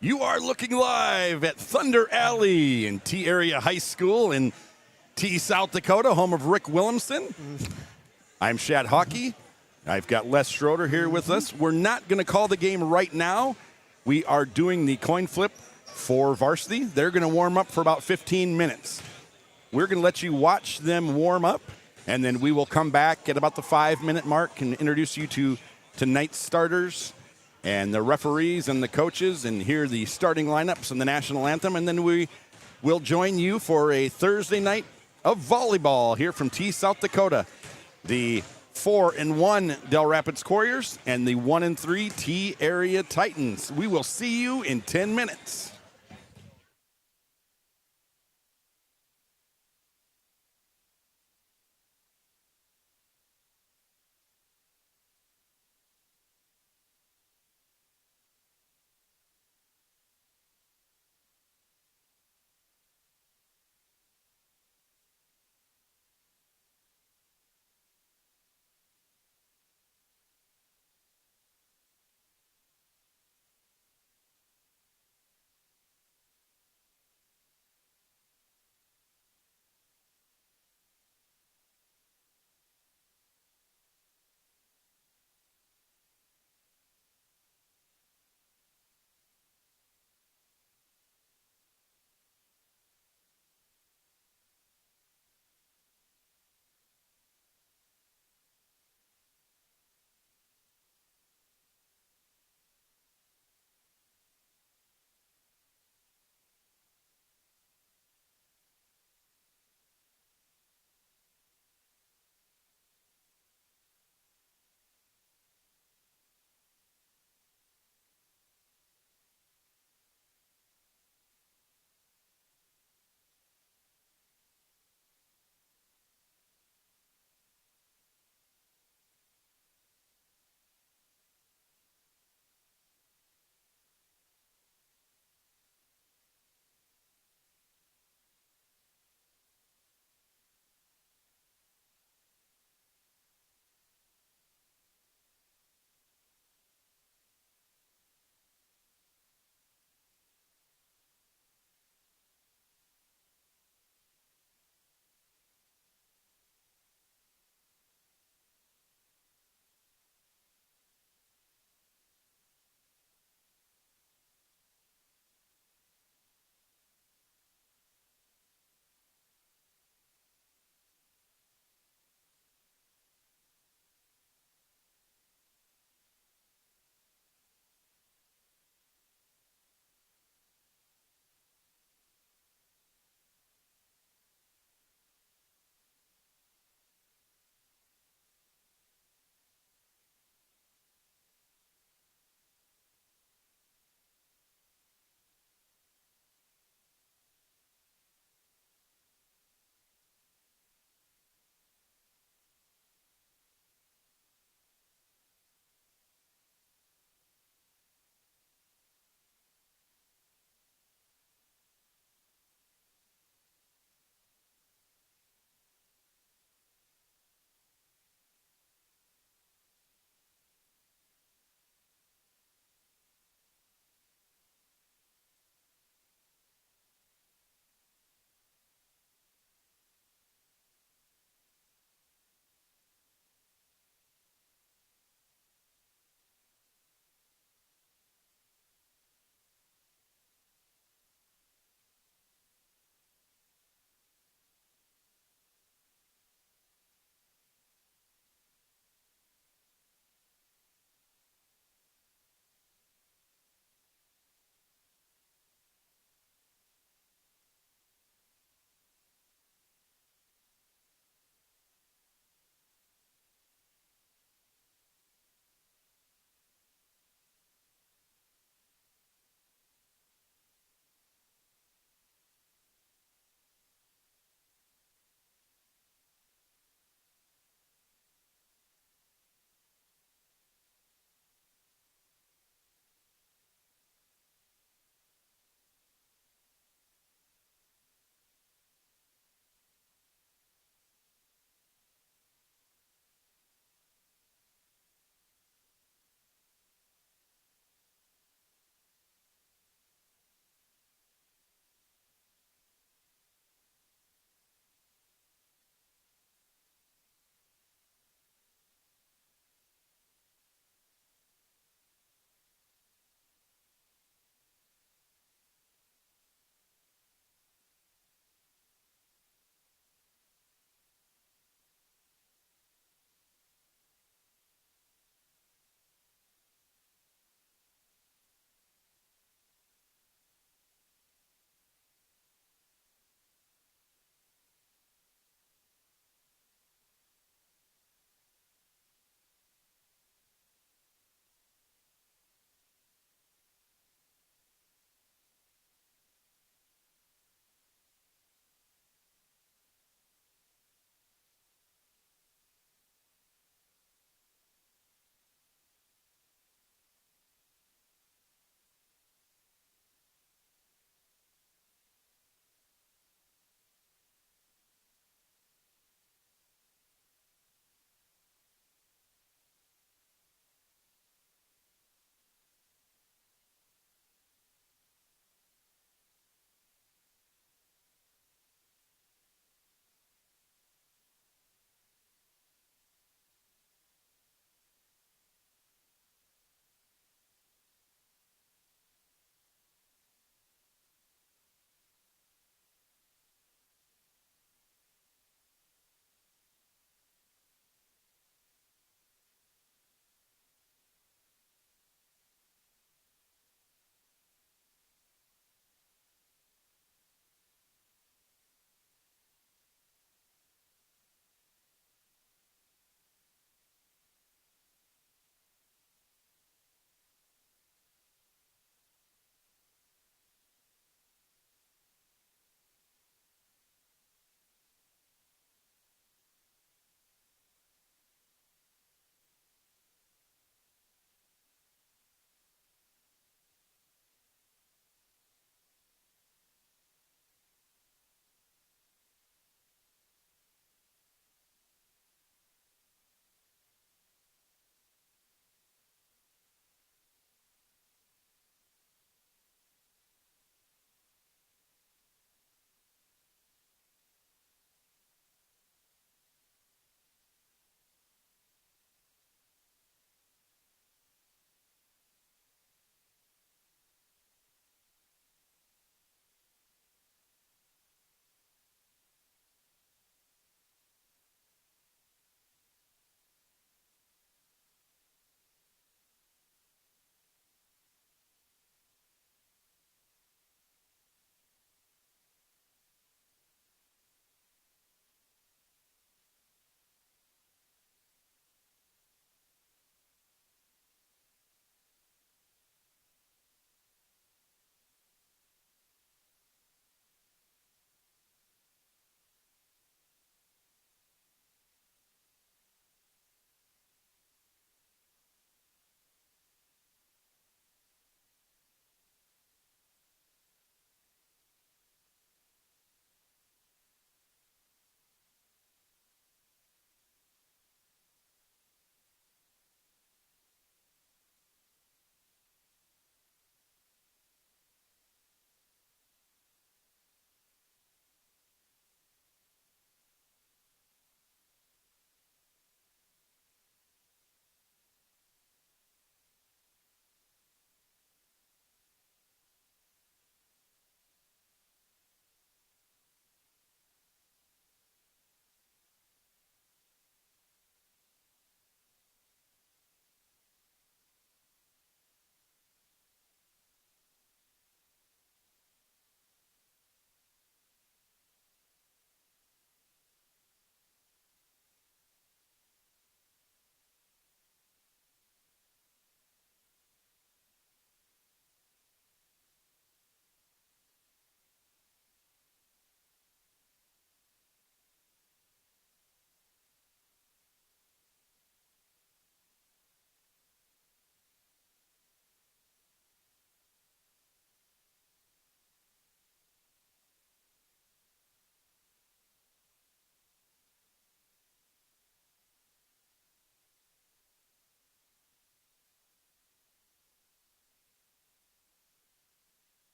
You are looking live at Thunder Alley in T Area High School in T, South Dakota, home of Rick Williamson. I'm Shad Hockey. I've got Les Schroeder here with us. We're not going to call the game right now. We are doing the coin flip for Varsity. They're going to warm up for about 15 minutes. We're going to let you watch them warm up, and then we will come back at about the 5-minute mark and introduce you to tonight's starters and the referees and the coaches and hear the starting lineups and the national anthem. And then we will join you for a Thursday night of volleyball here from T, South Dakota. The 4-1 Dell Rapids Couriers and the 1-3 T Area Titans. We will see you in 10 minutes.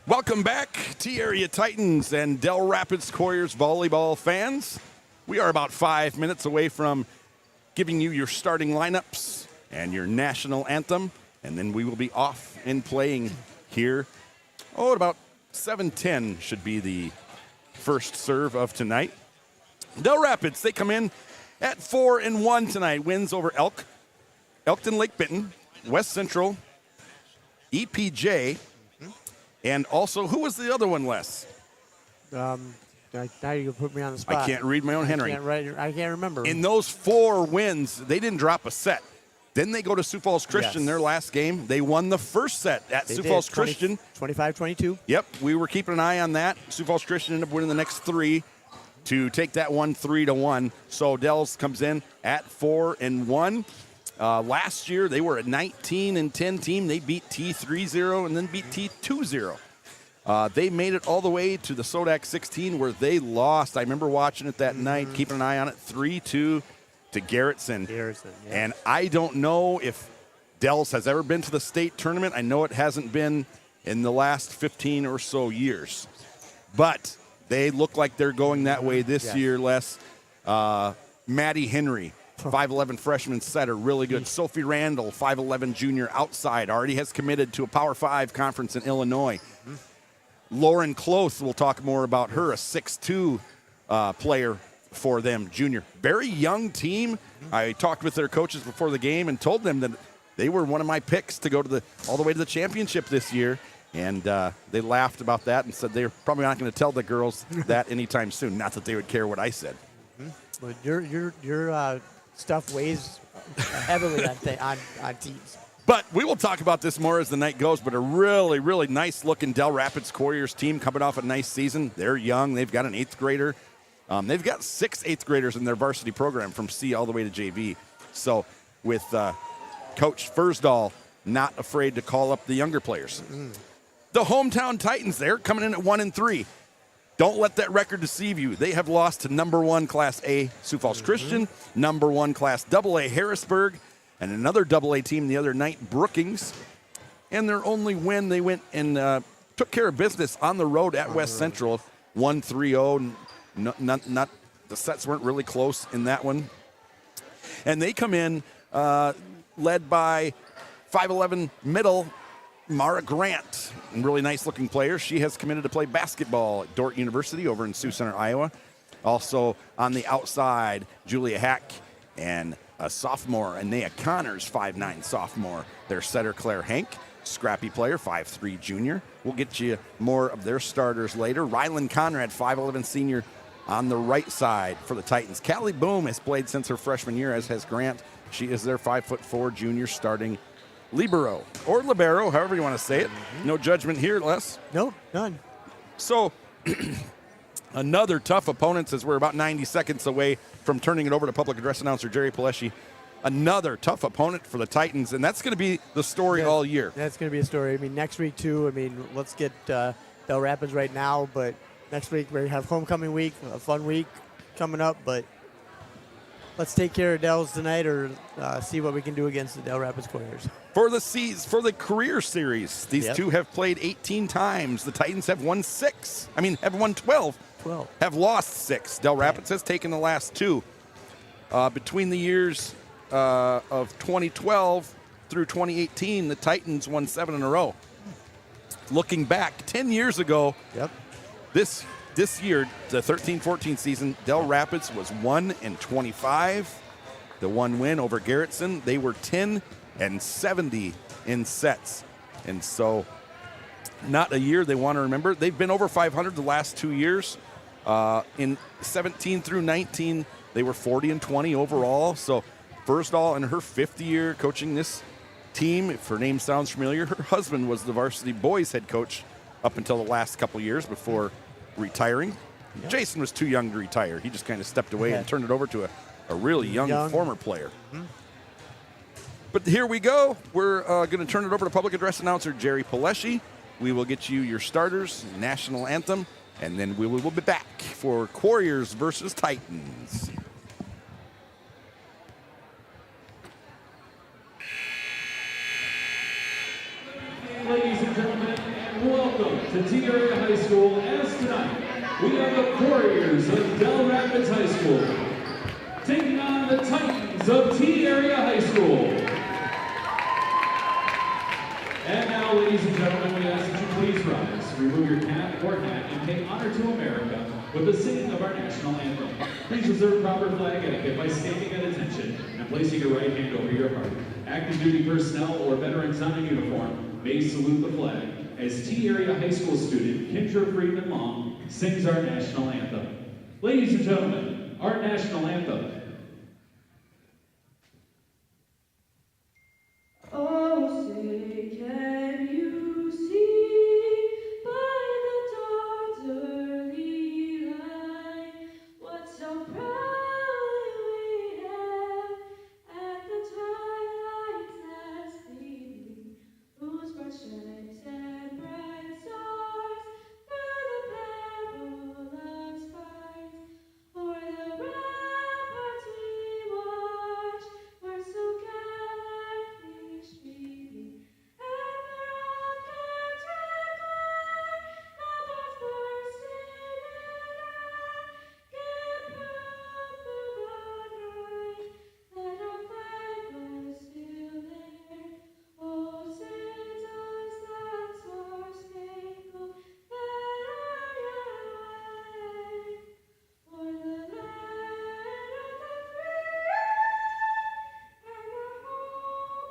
Welcome back, T-Area Titans and Dell Rapids Couriers volleyball fans. We are about 5 minutes away from giving you your starting lineups and your national anthem, and then we will be off and playing here. At about 7:10 should be the first serve of tonight. Dell Rapids, they come in at 4-1 tonight. Wins over Elkton Lake Benton, West Central, EPJ, and also, who was the other one, Les? Now you're going to put me on the spot. I can't read my own handwriting. I can't remember. In those 4 wins, they didn't drop a set. Then they go to Sioux Falls Christian, their last game. They won the first set at Sioux Falls Christian. 25-22. Yep, we were keeping an eye on that. Sioux Falls Christian ended up winning the next 3 to take that one 3-1. So Dells comes in at 4-1. Last year, they were a 19-10 team. They beat T 3-0 and then beat T 2-0. They made it all the way to the Sodak 16 where they lost. I remember watching it that night, keeping an eye on it, 3-2 to Garrettson. And I don't know if Dells has ever been to the state tournament. I know it hasn't been in the last 15 or so years. But they look like they're going that way this year, Les. Maddie Henry, 5'11 freshman setter, really good. Sophie Randall, 5'11 junior outside, already has committed to a Power 5 conference in Illinois. Lauren Cloth, we'll talk more about her, a 6'2 player for them, junior. Very young team. I talked with their coaches before the game and told them that they were one of my picks to go to all the way to the championship this year. And they laughed about that and said they're probably not going to tell the girls that anytime soon. Not that they would care what I said. But your stuff weighs heavily on teams. But we will talk about this more as the night goes. But a really, really nice-looking Dell Rapids Couriers team coming off a nice season. They're young. They've got an 8th grader. They've got 6 8th graders in their varsity program from C all the way to JV. So with Coach Fursdahl not afraid to call up the younger players. The hometown Titans, they're coming in at 1-3. Don't let that record deceive you. They have lost to number 1 Class A Sioux Falls Christian, number 1 Class AA Harrisburg, and another AA team the other night, Brookings. And their only win, they went and took care of business on the road at West Central, 1-3-0. Not the sets weren't really close in that one. And they come in led by 5'11 middle Mara Grant, a really nice-looking player. She has committed to play basketball at Dordt University over in Sioux Center, Iowa. Also on the outside, Julia Hack and a sophomore, Anea Connors, 5'9 sophomore. Their setter, Claire Hank, scrappy player, 5'3 junior. We'll get you more of their starters later. Rylan Conrad, 5'11 senior on the right side for the Titans. Callie Boom has played since her freshman year, as has Grant. She is their 5'4 junior starting libero, or libero, however you want to say it. No judgment here, Les. Nope, none. So, another tough opponent, as we're about 90 seconds away from turning it over to public address announcer Jerry Paleschi. Another tough opponent for the Titans, and that's going to be the story all year. That's going to be a story. I mean, next week, too, let's get Dell Rapids right now, but next week we have homecoming week, a fun week coming up, but let's take care of Dells tonight or see what we can do against the Dell Rapids Couriers. For the career series, these two have played 18 times. The Titans have won 6. Have won 12. Have lost 6. Dell Rapids has taken the last 2. Between the years of 2012 through 2018, the Titans won 7 in a row. Looking back 10 years ago, this year, the 13-14 season, Dell Rapids was 1-25. The one win over Garrettson. They were 10-70 in sets. And so not a year they want to remember. They've been over 500 the last 2 years. In 17 through 19, they were 40-20 overall. So Fursdahl in her 5th year coaching this team. If her name sounds familiar, her husband was the varsity boys head coach up until the last couple years before retiring. Jason was too young to retire. He just kind of stepped away and turned it over to a really young former player. But here we go. We're going to turn it over to public address announcer Jerry Paleschi. We will get you your starters, national anthem, and then we will be back for Couriers versus Titans. Ladies and gentlemen, welcome welcome to T-Area High School as tonight we have the Warriors of Dell Rapids High School taking on the Titans of T-Area High School. And now, ladies and gentlemen, we ask that you please rise, remove your cap or hat, and pay honor to America with the singing of our national anthem. Please observe proper flag etiquette by standing at attention and placing your right hand over your heart. Active duty personnel or veterans not in uniform may salute the flag as T-Area High School student Kendra Friedman Long sings our national anthem. Ladies and gentlemen, our national anthem. Oh, say, can you see by the dawn's early light what so proudly we hailed at the twilight's last gleaming, whose broad stripes and bright stars through the perilous fight o'er the ramparts we watched were so gallantly streaming, and the rockets record now both bursting in air, give proof through the night that our flag was still there. Oh, sing us that star-spangled banner yet wave, for the land of the free and the home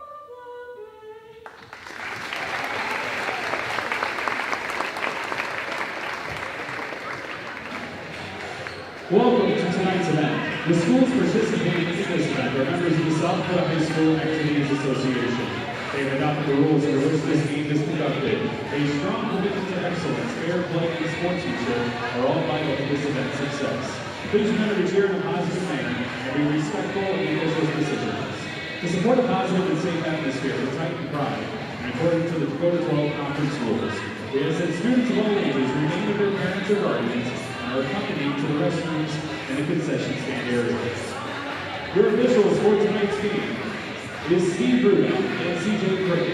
of the brave. Welcome to tonight's event. The schools participating in this event are members of the South Dakota High School Activities Association. They have adopted the rules under which this game is conducted. A strong commitment to excellence, fair play, and sportsmanship are all vital to this event's success. Please remember to cheer in a positive manner and be respectful of the officials' decisions. To support a positive and safe atmosphere with Titan pride, and according to the Dakota 12 Conference rules, we ask that students of all ages remain with their parents or guardians and are accompanied to the restrooms and the concession stand areas. Your officials for tonight's game is Steve Rudolph and CJ Craig.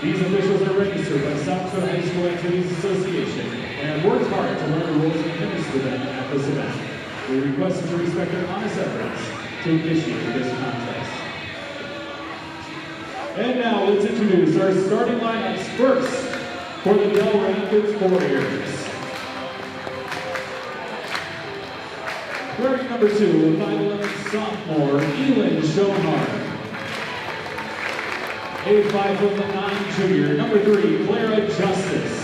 These officials are registered by South Dakota High School Activities Association and have worked hard to learn the rules and administer them at this event. We request that you respect their honest efforts to officiate this contest. And now let's introduce our starting lineups first for the Dell Rapids Warriors. Wearing number 2, 5'11" sophomore, Elin Schoenhardt. A 5'9" junior, number 3, Clara Justice.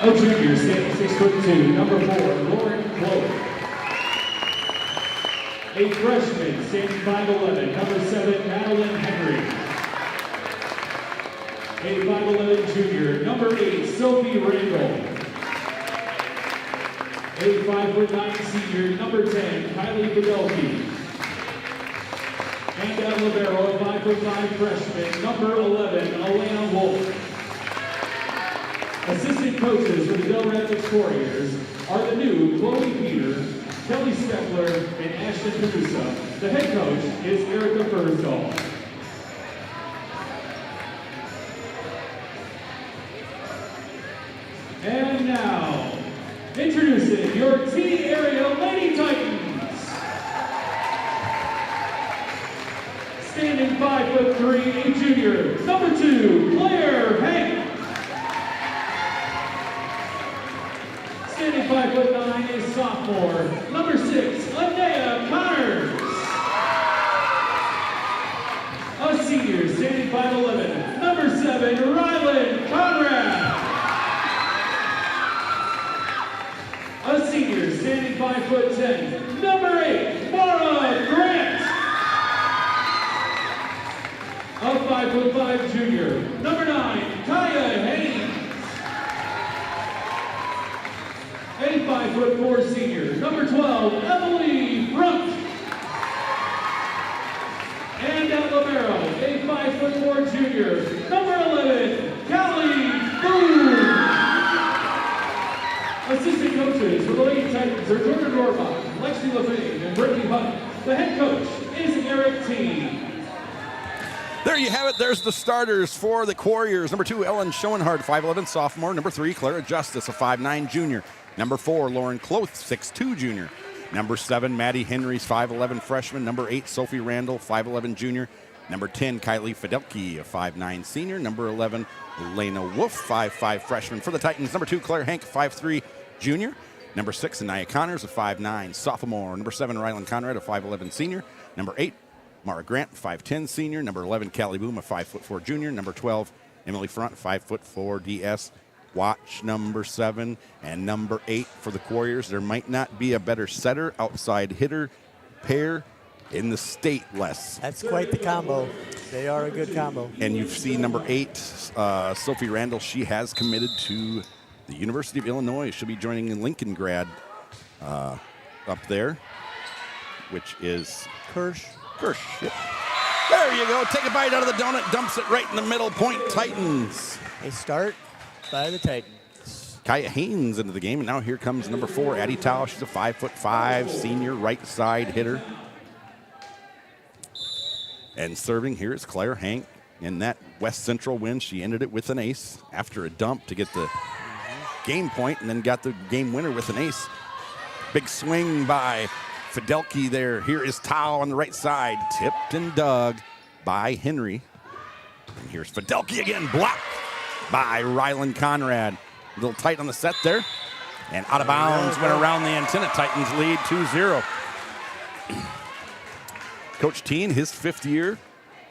A junior, standing 6'2", number 4, Lauren Chloe. A freshman, standing 5'11", number 7, Madeline Henry. A 5'11" junior, number 8, Sophie Randall. A 5'9" senior, number 10, Kylie Fidelki. And at libero, a 5'5" freshman, number 11, Alana Wolf. Assistant coaches for the Dell Rapids Warriors are the new Chloe Peter, Kelly Steckler, and Ashton Carusa. The head coach is Erica Fursdahl. And now, introducing your T-Area Lady Titans. Standing 5'3", a junior, number 2, Claire Hank. Standing 5'9", a sophomore, number 6, Linnea Connors. A senior, standing 5'11", number 7, Rylan Conrad. A senior, standing 5'10", number 8, Mara Grant. A 5'5" junior, number 9, Kaya Haynes. A 5'4" senior, number 12, Emily Brunk. And at libero, a 5'4" junior, number 11, Callie Boone. Assistant coaches for the Lady Titans are Jordan Rohrbach, Lexi LaFave, and Brittany Hunt. The head coach is Eric T. There you have it. There's the starters for the Warriors. Number 2, Ellen Schoenhardt, 5'11", sophomore. Number 3, Clara Justice, a 5'9", junior. Number 4, Lauren Kloth, 6'2", junior. Number 7, Maddie Henry's 5'11", freshman. Number 8, Sophie Randall, 5'11", junior. Number 10, Kylie Fidelke, a 5'9", senior. Number 11, Elena Wolf, 5'5", freshman for the Titans. Number 2, Claire Hank, 5'3", junior. Number 6, Anaya Connors, a 5'9", sophomore. Number 7, Rylan Conrad, a 5'11", senior. Number 8, Mara Grant, 5'10", senior. Number 11, Callie Boom, a 5'4", junior. Number 12, Emily Front, 5'4", DS. Watch number 7 and number 8 for the Warriors. There might not be a better setter, outside hitter pair in the state, Les. That's quite the combo. They are a good combo. And you see number 8, Sophie Randall. She has committed to the University of Illinois. She'll be joining in Lincoln grad up there, which is Kirsch. Yep. There you go. Take a bite out of the donut. Dumps it right in the middle. Point Titans. They start by the Titans. Kaya Haynes into the game, and now here comes number 4, Addie Tao. She's a 5'5", senior right side hitter. And serving here is Claire Hank. In that West Central win, she ended it with an ace after a dump to get the game point, and then got the game winner with an ace. Big swing by Fidelke there. Here is Tao on the right side, tipped and dug by Henry. And here's Fidelke again, blocked by Rylan Conrad. A little tight on the set there. And out of bounds, went around the antenna. Titans lead 2-0. Coach Teen, his 5th year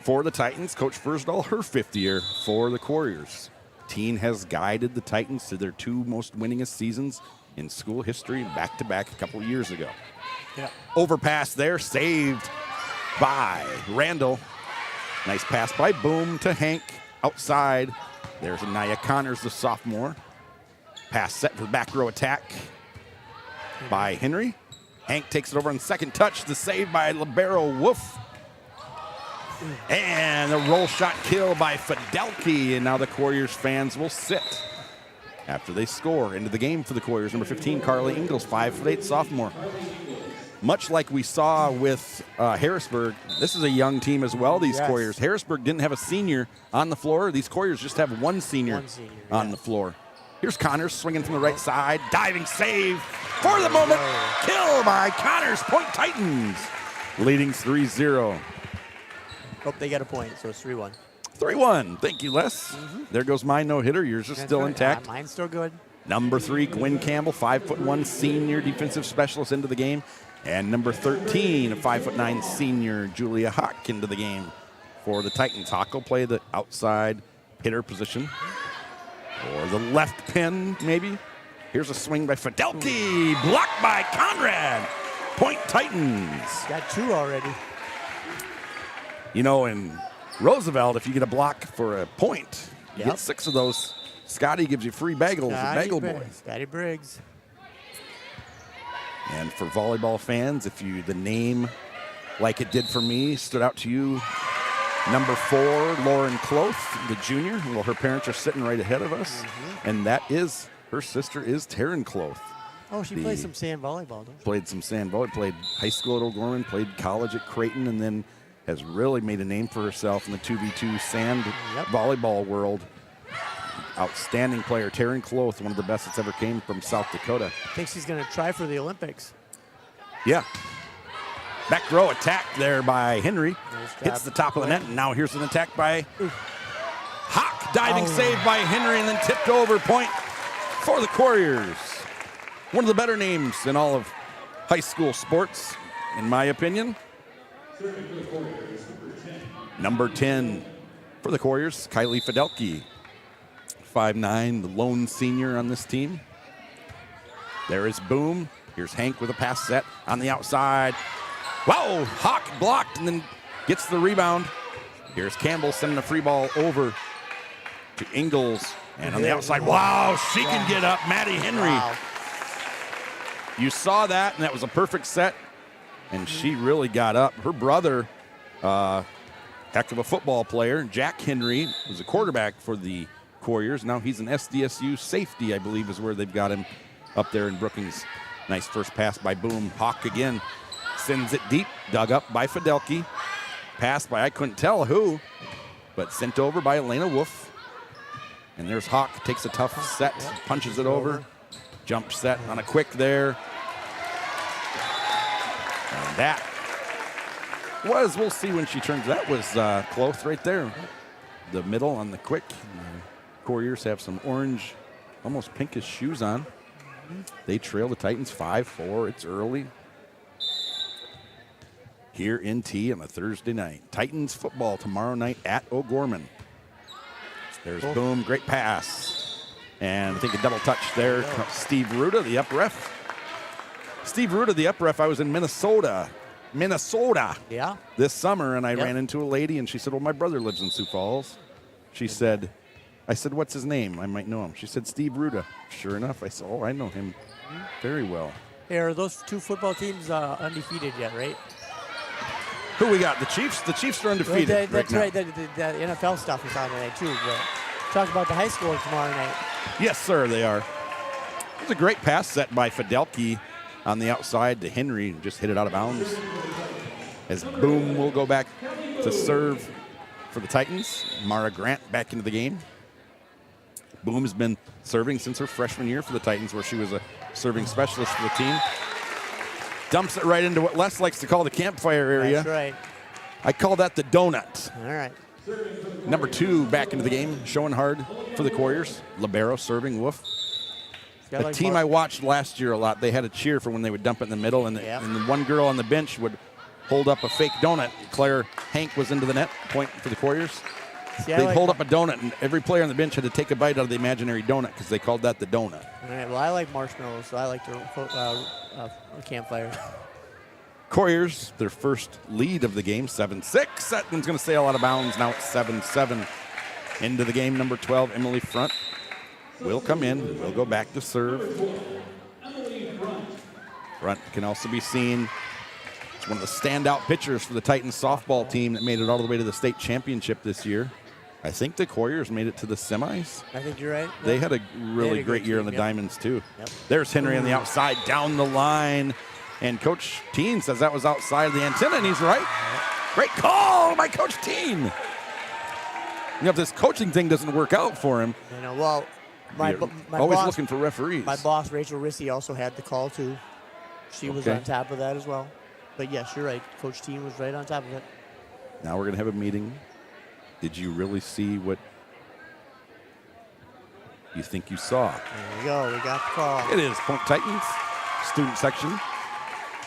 for the Titans. Coach Fursdahl, her 5th year for the Warriors. Teen has guided the Titans to their 2 most winningest seasons in school history, back-to-back a couple of years ago. Yeah. Overpass there, saved by Randall. Nice pass by Boom to Hank outside. There's Anaya Connors, the sophomore. Pass set for the back row attack by Henry. Hank takes it over on second touch. The save by libero Wolf. And the roll shot kill by Fidelke. And now the Warriors fans will sit after they score into the game for the Warriors. Number 15, Carly Ingalls, 5'8", sophomore. Much like we saw with Harrisburg, this is a young team as well, these Warriors. Harrisburg didn't have a senior on the floor. These Warriors just have one senior on the floor. Here's Connors swinging from the right side. Diving save for the moment. Kill by Connors. Point Titans. Leading 3-0. Oh, they got a point, so it's 3-1. 3-1. Thank you, Les. There goes my no-hitter. Yours is still intact. Mine's still good. Number 3, Gwen Campbell, 5'1", senior defensive specialist into the game. And number 13, a 5'9", senior, Julia Hawk into the game for the Titans. Hawk will play the outside hitter position. Or the left pin, maybe. Here's a swing by Fidelke. Blocked by Conrad. Point Titans. Got 2 already. You know, in Roosevelt, if you get a block for a point, you get 6 of those. Scotty gives you free bagels at Bagel Boy. Scotty Briggs. And for volleyball fans, if the name, like it did for me, stood out to you, number 4, Lauren Kloth, the junior. Well, her parents are sitting right ahead of us. And that is, her sister is Taryn Kloth. Oh, she plays some sand volleyball, doesn't she? Played some sand volleyball, played high school at O'Gorman, played college at Creighton, and then has really made a name for herself in the 2v2 sand volleyball world. Outstanding player, Taryn Kloth, one of the best that's ever came from South Dakota. I think she's going to try for the Olympics. Yeah. Back row attack there by Henry. Hits the top of the net, and now here's an attack by Hawk. Diving save by Henry, and then tipped over. Point for the Warriors. One of the better names in all of high school sports, in my opinion. Number 10 for the Warriors, Kylie Fidelke. 5'9", the lone senior on this team. There is Boom. Here's Hank with a pass set on the outside. Wow, Hawk blocked and then gets the rebound. Here's Campbell sending a free ball over to Ingalls. And on the outside, wow, she can get up. Maddie Henry. Wow. You saw that, and that was a perfect set. And she really got up. Her brother, heck of a football player, Jack Henry, was a quarterback for the Warriors. Now he's an SDSU safety, I believe, is where they've got him up there in Brookings. Nice first pass by Boom. Hawk again sends it deep, dug up by Fidelke. Passed by, I couldn't tell who. but sent over by Elena Wolf. And there's Hawk, takes a tough set, punches it over. Jump set on a quick there. And that was, we'll see when she turns, that was close right there. The middle on the quick. Couriers have some orange, almost pinkish shoes on. They trail the Titans 5-4. It's early. Here in T on a Thursday night. Titans football tomorrow night at O'Gorman. There's Boom, great pass. And I think a double touch there. Steve Ruda, the up ref. Steve Ruda, the up ref, I was in Minnesota. Yeah. This summer, and I ran into a lady, and she said, well, my brother lives in Sioux Falls. She said, I said, what's his name? I might know him. She said, Steve Ruda. Sure enough, I said, oh, I know him very well. Hey, are those two football teams undefeated yet, right? Who we got? The Chiefs? The Chiefs are undefeated. That's right. The NFL stuff is on tonight, too. But talk about the high school tomorrow night. Yes, sir, they are. It was a great pass set by Fidelki on the outside to Henry, and just hit it out of bounds. As Boom will go back to serve for the Titans. Mara Grant back into the game. Boom has been serving since her freshman year for the Titans, where she was a serving specialist for the team. Dumps it right into what Les likes to call the campfire area. That's right. I call that the donut. All right. Number 2 back into the game, showing hard for the Couriers. Libero serving Wolf. A team I watched last year a lot, they had a cheer for when they would dump it in the middle, and, and the one girl on the bench would hold up a fake donut. Claire Hank was into the net, point for the Couriers. They'd hold up a donut, and every player on the bench had to take a bite out of the imaginary donut because they called that the donut. All right, well, I like marshmallows, so I like the campfire. Couriers, their first lead of the game, 7-6. That one's going to sail out of bounds. Now it's 7-7. Into the game, number 12, Emily Front will come in. Will go back to serve. Front can also be seen. It's one of the standout pitchers for the Titans softball team that made it all the way to the state championship this year. I think the Couriers made it to the semis. I think you're right. They had a really great year on the Diamonds, too. There's Henry on the outside, down the line. And Coach Teen says that was outside of the antenna, and he's right. Great call by Coach Teen. You know, if this coaching thing doesn't work out for him. You know, well, my always boss, looking for referees. My boss, Rachel Rissy, also had the call, too. She was on top of that as well. But, yes, you're right. Coach Teen was right on top of it. Now we're going to have a meeting. Did you really see what you think you saw? There we go. We got the call. It is Point Titans student section.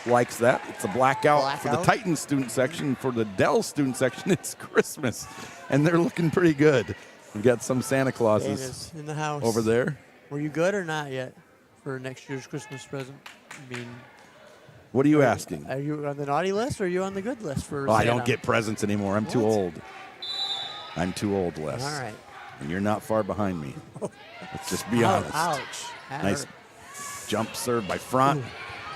Likes that. It's a blackout for the Titans student section. For the Dell student section, it's Christmas. And they're looking pretty good. We've got some Santa Clauses in the house over there. Were you good or not yet for next year's Christmas present? I mean, what are you asking? Are you on the naughty list or are you on the good list for Santa? I don't get presents anymore. I'm too old. I'm too old, Les. All right. And you're not far behind me. Let's just be honest. Ouch. That nice hurt. jump serve by Front.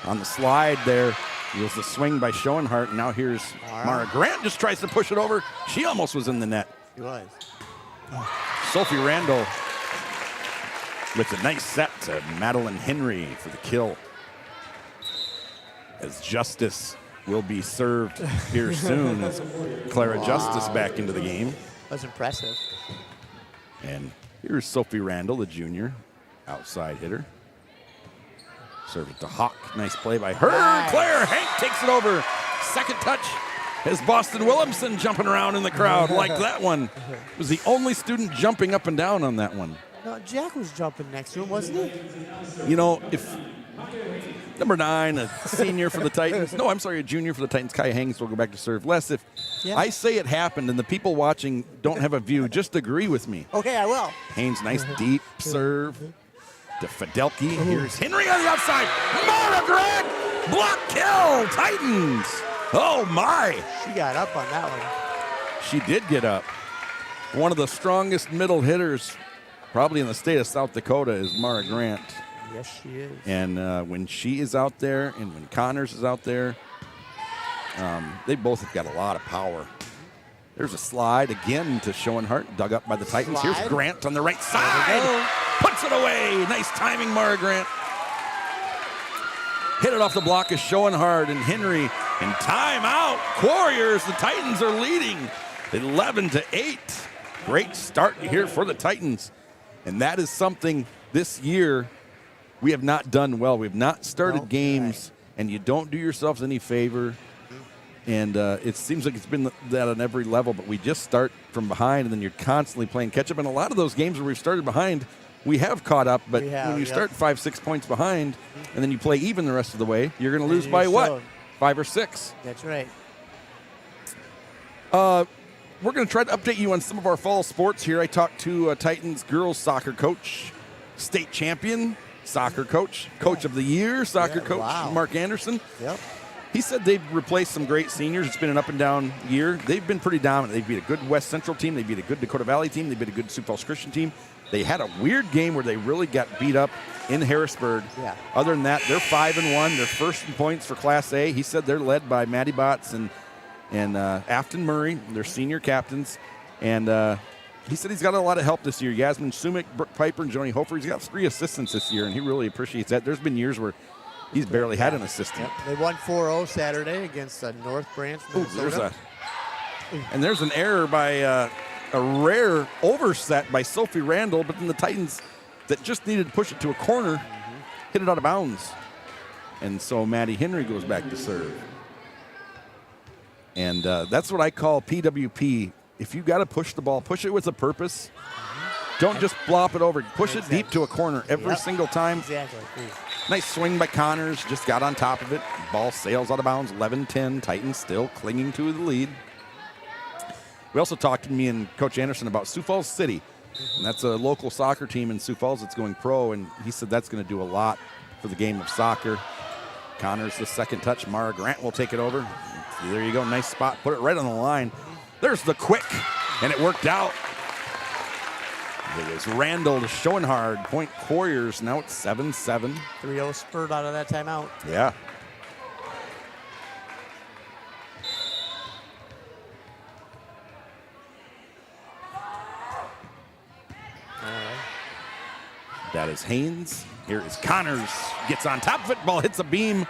On the slide there, it was the swing by Schoenhart. And now here's Mara Grant just tries to push it over. She almost was in the net. She was. Sophie Randall with a nice set to Madeline Henry for the kill. As Justice will be served here soon as Clara Justice back into the game. That's impressive. And here's Sophie Randall, the junior, outside hitter. Serve it to Hawk. Nice play by her. Nice. Claire Hank takes it over. Second touch is Boston Williamson jumping around in the crowd like that one. Was the only student jumping up and down on that one. No, Jack was jumping next to him, wasn't he? You know, if number 9, a senior for the Titans. No, I'm sorry, a junior for the Titans. Kai Hangs will go back to serve. Les, if I say it happened and the people watching don't have a view, just agree with me. Okay, I will. Haynes, nice deep serve to Fidelki. Here's Henry on the outside. Mara Grant, block kill, Titans. Oh, my. She got up on that one. She did get up. One of the strongest middle hitters probably in the state of South Dakota is Mara Grant. Yes, she is. And when she is out there and when Connors is out there, they both have got a lot of power. There's a slide again to Schoenhart, dug up by the Titans. Slide. Here's Grant on the right side. Puts it away. Nice timing, Mara Grant. Hit it off the block of Schoenhart and Henry. And timeout. Warriors, the Titans are leading 11-8. Great start here for the Titans. And that is something this year we have not done well. We have not started games, and you don't do yourselves any favor. And it seems like it's been that on every level, but we just start from behind, and then you're constantly playing catch-up. And a lot of those games where we've started behind, we have caught up, but when you start 5-6 points behind, and then you play even the rest of the way, you're going to lose by what? 5 or 6. That's right. We're going to try to update you on some of our fall sports here. I talked to Titans girls soccer coach, state champion soccer coach, coach of the year soccer coach, Mark Anderson. Yep. He said they've replaced some great seniors. It's been an up-and-down year. They've been pretty dominant. They beat a good West Central team. They beat a good Dakota Valley team. They beat a good Sioux Falls Christian team. They had a weird game where they really got beat up in Harrisburg. Yeah. Other than that, they're 5-1. They're first in points for Class A. He said they're led by Maddie Botts and Afton Murray, their senior captains. And he said he's got a lot of help this year. Yasmin Sumick, Brooke Piper, and Joni Hofer. He's got 3 assistants this year, and he really appreciates that. There's been years where he's barely had an assistant. Yep. They won 4-0 Saturday against North Branch, Minnesota. There's an error by a rare overset by Sophie Randall, but then the Titans that just needed to push it to a corner hit it out of bounds. And so Maddie Henry goes back to serve. And that's what I call PWP. If you got to push the ball, push it with a purpose. Don't just flop it over. Push it deep to a corner every single time. Exactly. Nice swing by Connors. Just got on top of it. Ball sails out of bounds. 11-10. Titans still clinging to the lead. We also talked to me and Coach Anderson about Sioux Falls City. And that's a local soccer team in Sioux Falls that's going pro. And he said that's going to do a lot for the game of soccer. Connors, the second touch. Mara Grant will take it over. There you go. Nice spot. Put it right on the line. There's the quick. And it worked out. It was Randall to Schoenhard. Point Warriors. Now it's 7-7. 3-0 spurred out of that timeout. Yeah. That is Haynes. Here is Connors. Gets on top of it. Ball hits a beam.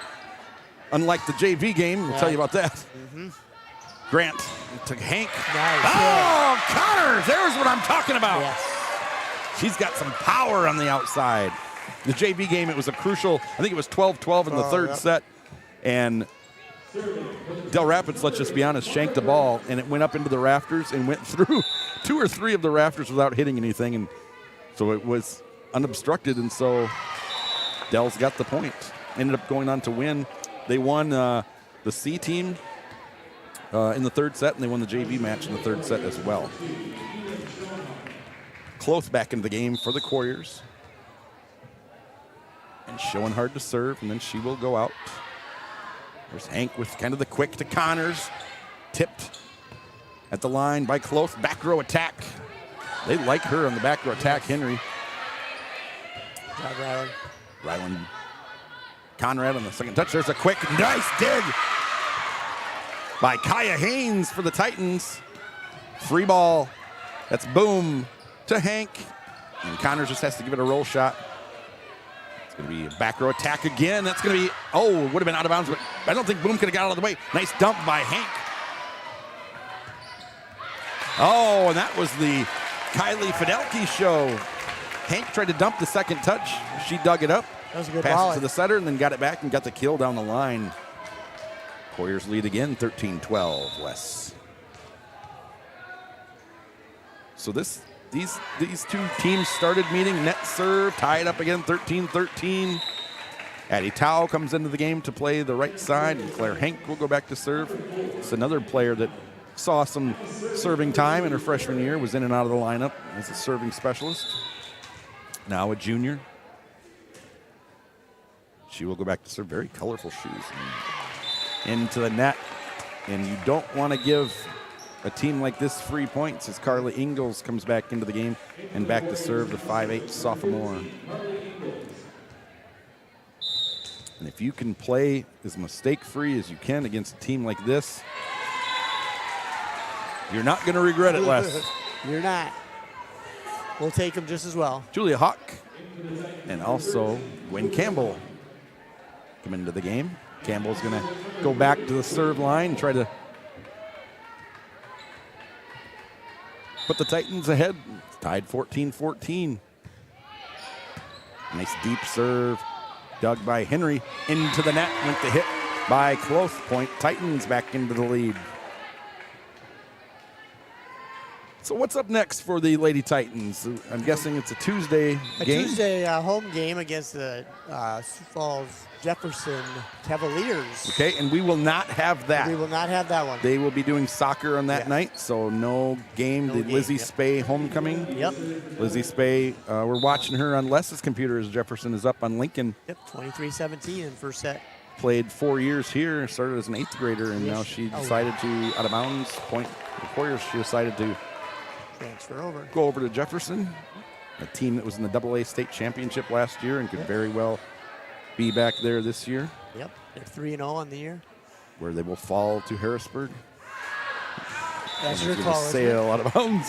Unlike the JV game. We'll tell you about that. Grant to Hank. Nice. Oh, Connors. There's what I'm talking about. Yes. She's got some power on the outside. The JV game, it was a crucial, I think it was 12-12 in the third set. And Dell Rapids, let's just be honest, shanked the ball, and it went up into the rafters and went through 2 or 3 of the rafters without hitting anything. And so it was unobstructed, and so Dell's got the point. Ended up going on to win. They won the C team in the third set, and they won the JV match in the third set as well. Close back into the game for the Warriors. And Schoenhard to serve, and then she will go out. There's Hank with kind of the quick to Connors. Tipped at the line by Close. Back row attack. They like her on the back row attack, Henry. Ryland. Conrad on the second touch. There's a quick, nice dig by Kaya Haynes for the Titans. Free ball. That's Boom to Hank. And Connors just has to give it a roll shot. It's going to be a back row attack again. That's going to be, oh, would have been out of bounds, but I don't think Boom could have got out of the way. Nice dump by Hank. Oh, and that was the Kylie Fidelki show. Hank tried to dump the second touch. She dug it up. That was a good passed ball. it to the setter and then got it back and got the kill down the line. Warriors lead again, 13-12 Wes. So these two teams started meeting. Net serve, tied up again, 13-13. Addie Tao comes into the game to play the right side, and Claire Hank will go back to serve. It's another player that saw some serving time in her freshman year, was in and out of the lineup as a serving specialist. Now a junior. She will go back to serve. Very colorful shoes. And into the net. And you don't want to give a team like this free points as Carly Ingalls comes back into the game and back to serve, the 5'8" sophomore. And if you can play as mistake-free as you can against a team like this, you're not going to regret it, Les. You're not. We'll take them just as well. Julia Hawk and also Gwen Campbell come into the game. Campbell's going to go back to the serve line and try to put the Titans ahead. It's tied 14-14. Nice deep serve. Dug by Henry. Into the net. Went the hit by Close. Point Titans back into the lead. So what's up next for the Lady Titans? I'm guessing it's a Tuesday game. A Tuesday home game against the Sioux Falls Jefferson Cavaliers. Okay, and we will not have that. We will not have that one. They will be doing soccer on that night, so no game. No the game, Lizzie yep. Spey homecoming. Yep. Lizzie Spey, we're watching her on Les's computer as Jefferson is up on Lincoln. Yep, 23-17 in first set. Played 4 years here, started as an 8th grader, and now she decided to, out of bounds, point the Warriors, she decided to Transfer over. go over to Jefferson, a team that was in the AA state championship last year and could very well be back there this year, Yep, they're 3-0 on the year. where they will fall to Harrisburg. That's And your it's gonna call, isn't it? sail out of bounds.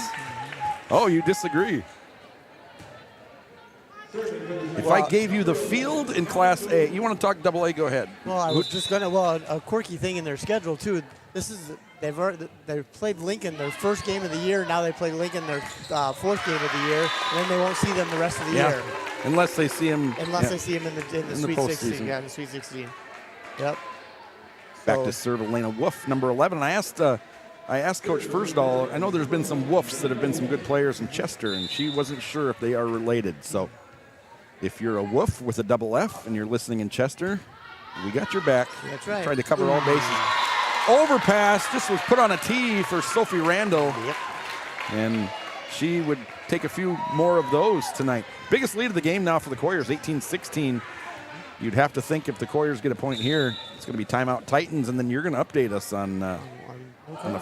Oh, you disagree. If I gave you the field in Class A, you want to talk AA, go ahead. Well, I was just going to, a quirky thing in their schedule, too. They've played Lincoln their first game of the year. Now they play Lincoln their fourth game of the year. And then they won't see them the rest of the year. Unless they see him. Unless they see them in the Sweet 16. postseason. Yeah, in the Sweet 16. Yep. Back So- to serve Elena Wolf, number 11. And I asked Coach Firstall, I know there's been some Wolfs that have been some good players in Chester, and she wasn't sure if they are related. So if you're a Wolf with a double F and you're listening in Chester, we got your back. That's right. Tried to cover all bases. Overpass just was put on a tee for Sophie Randall. Yep. And she would take a few more of those tonight. Biggest lead of the game now for the Coyers, 18-16. You'd have to think if the Coyers get a point here, it's going to be timeout Titans, and then you're going to update us on the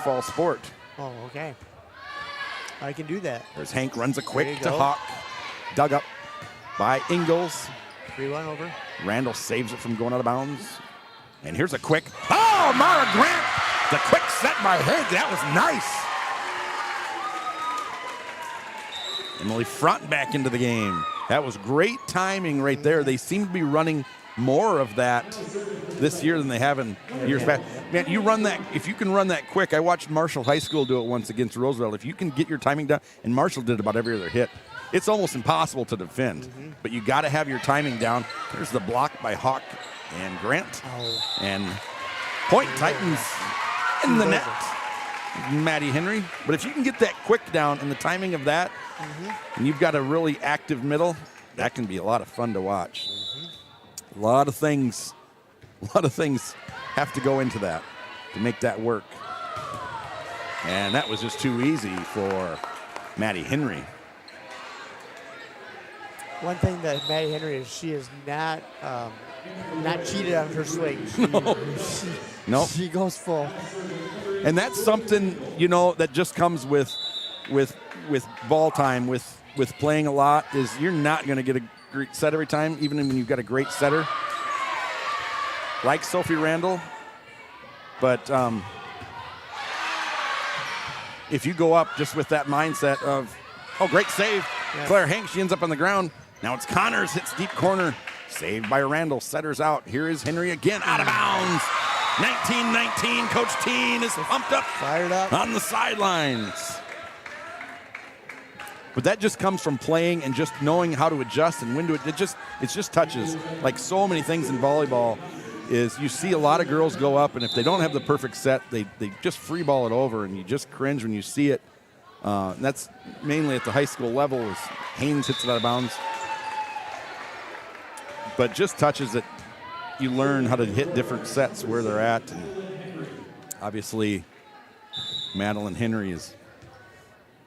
fall sport. Oh, okay. I can do that. There's Hank, runs a There quick you to go. Hawk. Dug up by Ingalls. 3-1 over. Randall saves it from going out of bounds. And here's a quick, oh, Mara Grant! The quick set by Hank, that was nice. Emily Front back into the game. That was great timing right there. They seem to be running more of that this year than they have in years past. Man, you run that, if you can run that quick, I watched Marshall High School do it once against Roosevelt. If you can get your timing down, and Marshall did about every other hit, it's almost impossible to defend. But you got to have your timing down. There's the block by Hawk and Grant. Oh. And point Titans in the net. Maddie Henry. But if you can get that quick down and the timing of that, and you've got a really active middle, that can be a lot of fun to watch. A lot of things have to go into that to make that work. And that was just too easy for Maddie Henry. One thing that Maddie Henry is, she is not cheated on her swing. Nope. She goes full. And that's something, that just comes with ball time, with playing a lot, is you're not going to get a great set every time, even when you've got a great setter like Sophie Randall. But if you go up just with that mindset of, oh, great save, Yeah. Claire Hanks, she ends up on the ground. Now it's Connors, hits deep corner, saved by Randall, setters out. Here is Henry again, out of bounds. 19-19, Coach Teen is pumped up. Fired up. On the sidelines. But that just comes from playing and just knowing how to adjust and when to it's just touches. Like so many things in volleyball is you see a lot of girls go up, and if they don't have the perfect set, they just free ball it over, and you just cringe when you see it. And that's mainly at the high school level, as Haynes hits it out of bounds. But just touches that you learn how to hit different sets where they're at. And obviously, Madeline Henry has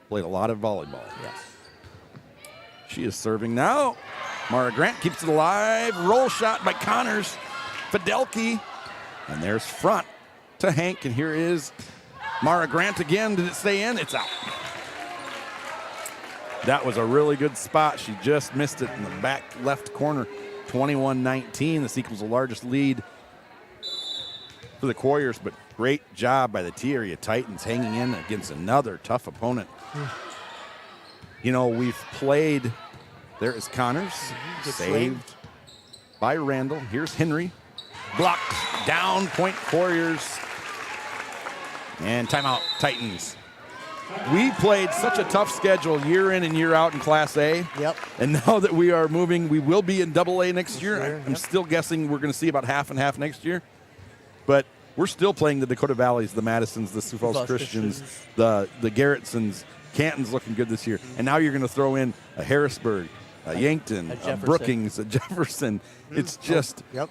played a lot of volleyball. Yes. She is serving now. Mara Grant keeps it alive. Roll shot by Connors. Fidelki. And there's Front to Hank. And here is Mara Grant again. Did it stay in? It's out. That was a really good spot. She just missed it in the back left corner. 21-19. This equals the largest lead for the Coyers, but great job by the T-Area Titans hanging in against another tough opponent. We've played, there is Connors, Good saved swing. by Randall. Here's Henry, blocked, down, point Coyers, and timeout Titans. we played such a tough schedule year in and year out in Class A. Yep. And now that we are moving, we will be in Double A next year. Sure, I'm yep. still guessing we're going to see about half and half next year. But we're still playing the Dakota Valleys, the Madisons, the Sioux Falls Christians, the Garrettsons. Canton's looking good this year. And now you're going to throw in a Harrisburg, a Yankton, a Brookings, a Jefferson. It's just Yep.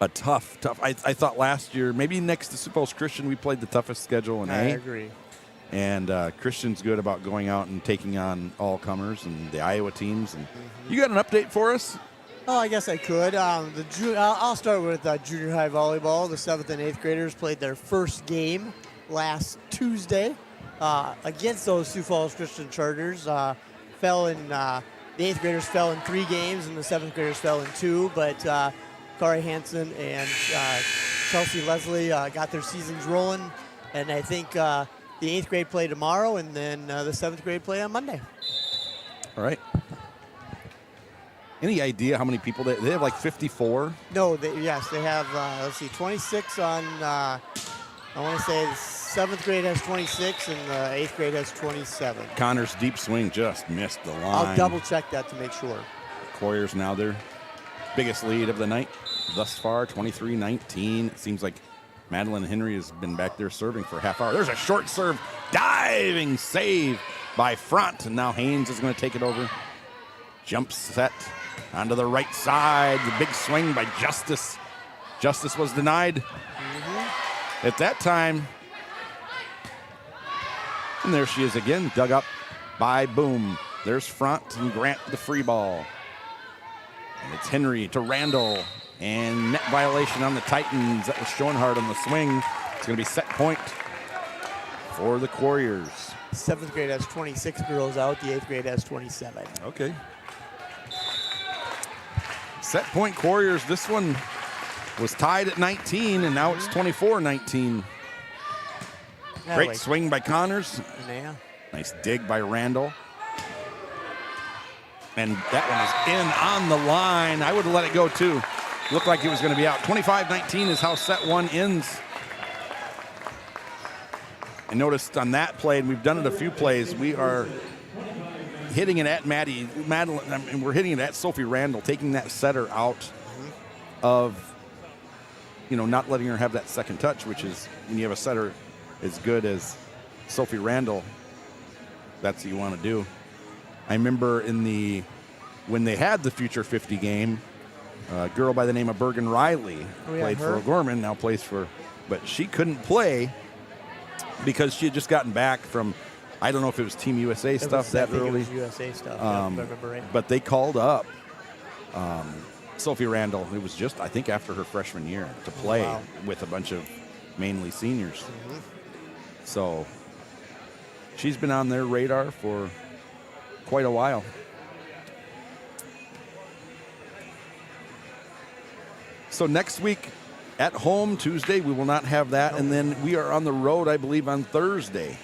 a tough. I thought last year, maybe next to Sioux Falls Christian, we played the toughest schedule in A. I agree. And Christian's good about going out and taking on all comers and the Iowa teams. And you got an update for us? Oh, I guess I could. I'll start with junior high volleyball. The 7th and 8th graders played their first game last Tuesday against those Sioux Falls Christian Chargers. The 8th graders fell in 3 games, and the 7th graders fell in 2. But Kari Hansen and Chelsea Leslie got their seasons rolling. And I think the 8th grade play tomorrow, and then the 7th grade play on Monday. All right. Any idea how many people they have? Like 54. No, yes, they have. Let's see, 26 on. I want to say the 7th grade has 26 and the 8th grade has 27. Connor's deep swing just missed the line. I'll double check that to make sure. Warriors now their biggest lead of the night thus far, 23-19. It seems like Madeline Henry has been back there serving for a half hour. There's a short serve, diving save by Front, and now Haynes is going to take it over. Jump set onto the right side. The big swing by Justice. Justice was denied at that time. And there she is again, dug up by Boom. There's Front and Grant the free ball. And it's Henry to Randall. And net violation on the Titans. That was Schoenhardt on the swing. It's going to be set point for the Warriors. 7th grade has 26 girls out. The 8th grade has 27. Okay. Set point Warriors. This one was tied at 19, and now it's 24-19. Great swing by Connors. Yeah. Nice dig by Randall. And that one is in on the line. I would have let it go, too. Looked like it was going to be out. 25-19 is how set one ends. I noticed on that play, and we've done it a few plays, we are hitting it at Madeline, and we're hitting it at Sophie Randall, taking that setter out of, not letting her have that second touch, which is when you have a setter as good as Sophie Randall, that's what you want to do. I remember when they had the Future 50 game, a girl by the name of Bergen Riley played for O'Gorman, now plays but she couldn't play because she had just gotten back from, I don't know if it was Team USA stuff that early. It was USA stuff, if I remember right. But they called up Sophie Randall. It was just, I think, after her freshman year to play with a bunch of mainly seniors. So she's been on their radar for quite a while. So next week at home, Tuesday, we will not have that. And then we are on the road, I believe, on Thursday.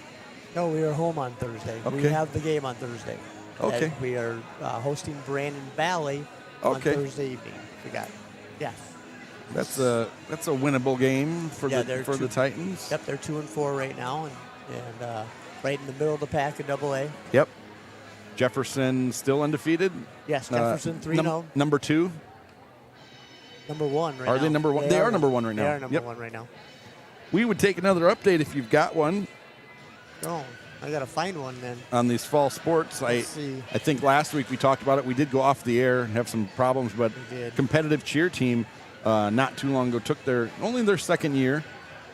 No, we are home on Thursday. Okay. We have the game on Thursday. Okay. And we are hosting Brandon Valley on Thursday evening. We got, yes. That's a winnable game for the Titans. Yep, they're 2-4 right now, and right in the middle of the pack of Double A. Yep. Jefferson still undefeated. Yes, Jefferson 3-0. Number 2. Number 1 right now. Are they number 1? They are number 1 right now. They are number 1 right now. We would take another update if you've got one. Oh, I got to find one then. On these fall sports. Let's see. I think last week we talked about it. We did go off the air and have some problems, but competitive cheer team not too long ago took only their second year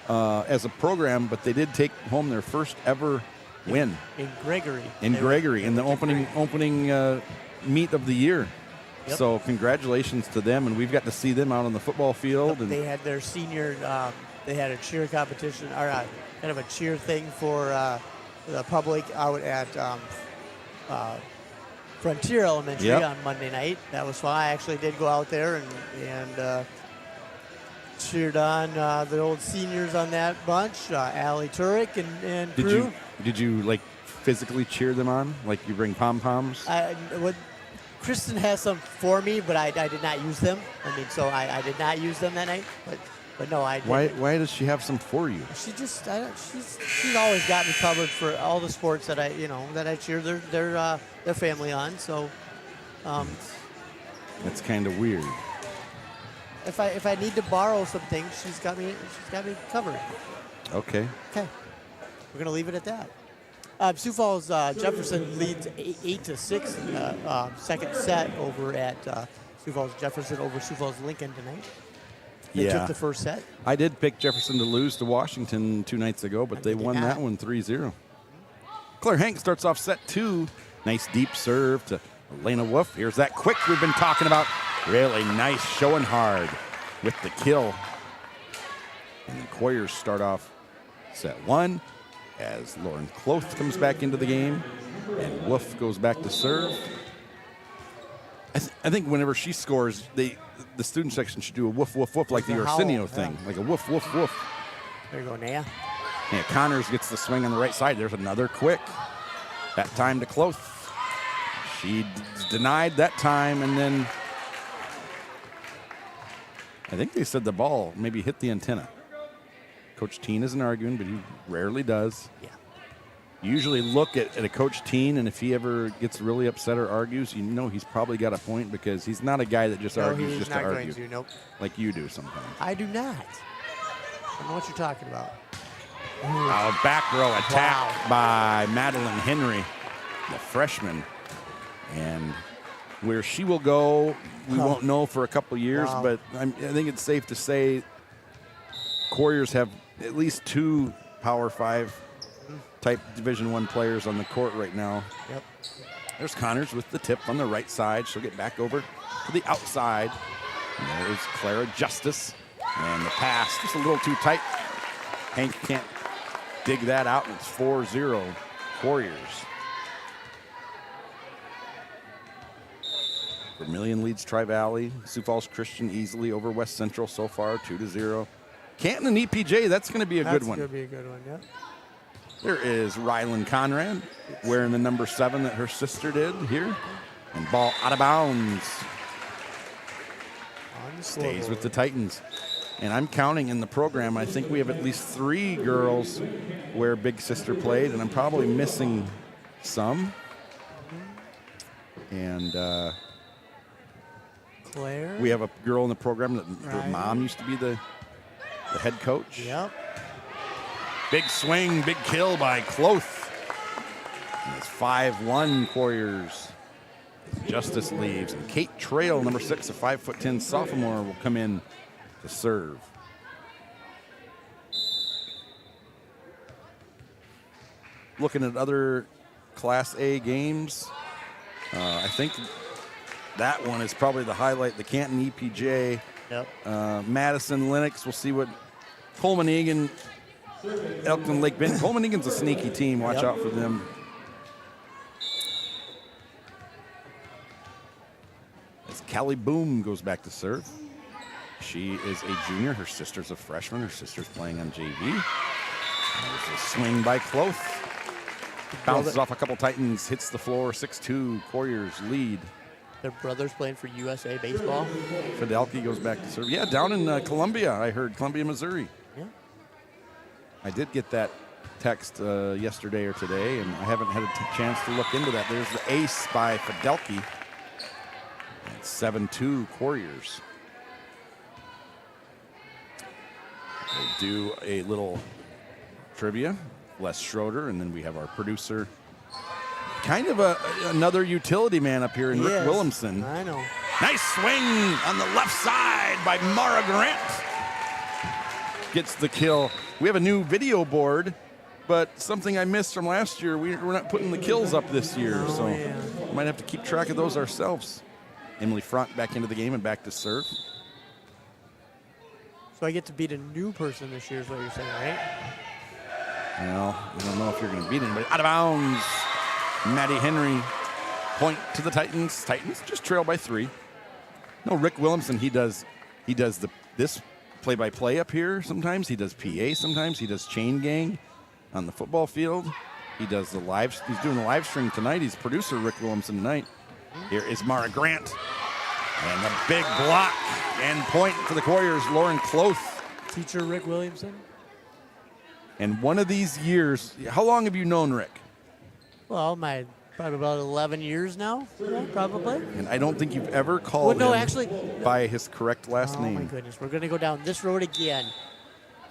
as a program, but they did take home their first ever win. In Gregory. In the opening meet of the year. Yep. So congratulations to them, and we've got to see them out on the football field. And they had their senior, they had a cheer competition, or kind of a cheer thing for the public out at Frontier Elementary on Monday night. That was fun. I actually did go out there and cheered on the old seniors on that bunch, Allie Turek and crew. Did you like physically cheer them on? Like you bring pom-poms? Kristen has some for me, but I did not use them. So I did not use them that night. But But no, I Why didn't. why does she have some for you? She just, she's always got me covered for all the sports that I cheer their family on. So, That's kind of weird. if I need to borrow some things, she's got me covered. Okay. Okay, we're gonna leave it at that. Sioux Falls Jefferson leads 8-6 second set over at Sioux Falls Jefferson over Sioux Falls Lincoln tonight. They Yeah. took the first set. I did pick Jefferson to lose to Washington 2 nights ago, but they did won not. that one 3-0. Claire Hank starts off set 2. Nice deep serve to Elena Wolf. Here's that quick we've been talking about. Really nice, showing hard with the kill. And the Coyers start off set 1 as Lauren Cloth comes back into the game, and Wolf goes back to serve. I think whenever she scores, the student section should do a woof, woof, woof, like the a howl, Arsenio yeah. thing, like a woof, woof, woof. There you go, Naya. Yeah, Connors gets the swing on the right side. There's another quick. That time to Cloth. She denied that time, and then I think they said the ball maybe hit the antenna. Coach Teen isn't arguing, but he rarely does. Yeah. You usually look at a Coach Teen, and if he ever gets really upset or argues, you know he's probably got a point because he's not a guy that just No, argues he's just not to going argue, to. Nope. like you do sometimes. I do not. I don't know what you're talking about. Back row attack Wow. by Madeline Henry, the freshman. And where she will go, we won't know for a couple years, Wow. but I think it's safe to say Coyers have at least 2 Power 5 type Division I players on the court right now. Yep. There's Connors with the tip on the right side. She'll get back over to the outside. And there's Clara Justice. And the pass just a little too tight. Hank can't dig that out, and it's 4-0 Warriors. Vermilion leads Tri-Valley. Sioux Falls Christian easily over West Central so far, 2-0. Canton and EPJ, that's going to be a good one. That's going to be a good one, yeah. There is Rylan Conrad wearing the number 7 that her sister did here. And ball out of bounds. On the Stays with scoreboard. the Titans. And I'm counting in the program, I think we have at least 3 girls where Big Sister played, and I'm probably missing some. And Claire. we have a girl in the program that her Right. mom used to be the head coach. Yep. Big swing, big kill by Cloth. And it's 5-1 Warriors. Justice leaves. And Kate Trail, number 6, a 5'10" sophomore, will come in to serve. Looking at other Class A games, I think that one is probably the highlight. The Canton EPJ, Yep. Madison Lennox. We'll see what Coleman Egan, Elkton Lake Bend. Coleman Egan's a sneaky team. Watch Yep. out for them. As Callie Boom goes back to serve. She is a junior. Her sister's a freshman. Her sister's playing on JV. There's a swing by Cloth. Bounces off a couple Titans, hits the floor. 6-2 Warriors lead. Their brother's playing for USA Baseball. Fidelki goes back to serve. Yeah, down in Columbia, I heard. Columbia, Missouri. Yeah. I did get that text yesterday or today, and I haven't had a chance to look into that. There's the ace by Fidelki. It's 7-2 Warriors. We'll do a little trivia. Les Schroeder, and then we have our producer. Kind of another utility man up here in Rick Yes. Williamson. I know. Nice swing on the left side by Mara Grant. Gets the kill. We have a new video board, but something I missed from last year, we're not putting the kills up this year, so yeah. we might have to keep track of those ourselves. Emily Front back into the game and back to serve. So I get to beat a new person this year is what you're saying, right? Well, I don't know if you're going to beat anybody. Out of bounds. Maddie Henry. Point to the Titans. Titans just trail by 3. No, Rick Williamson, he does this play-by-play up here sometimes. He does PA sometimes. He does chain gang on the football field. He does the live. He's doing the live stream tonight. He's producer Rick Williamson tonight. Here is Mara Grant. And a big block and point for the Warriors. Lauren Cloth Teacher Rick Williamson. And one of these years, how long have you known Rick? Well, probably about 11 years now, yeah, probably. And I don't think you've ever called Well, no, him actually- by his correct last Oh, name. my goodness. We're going to go down this road again.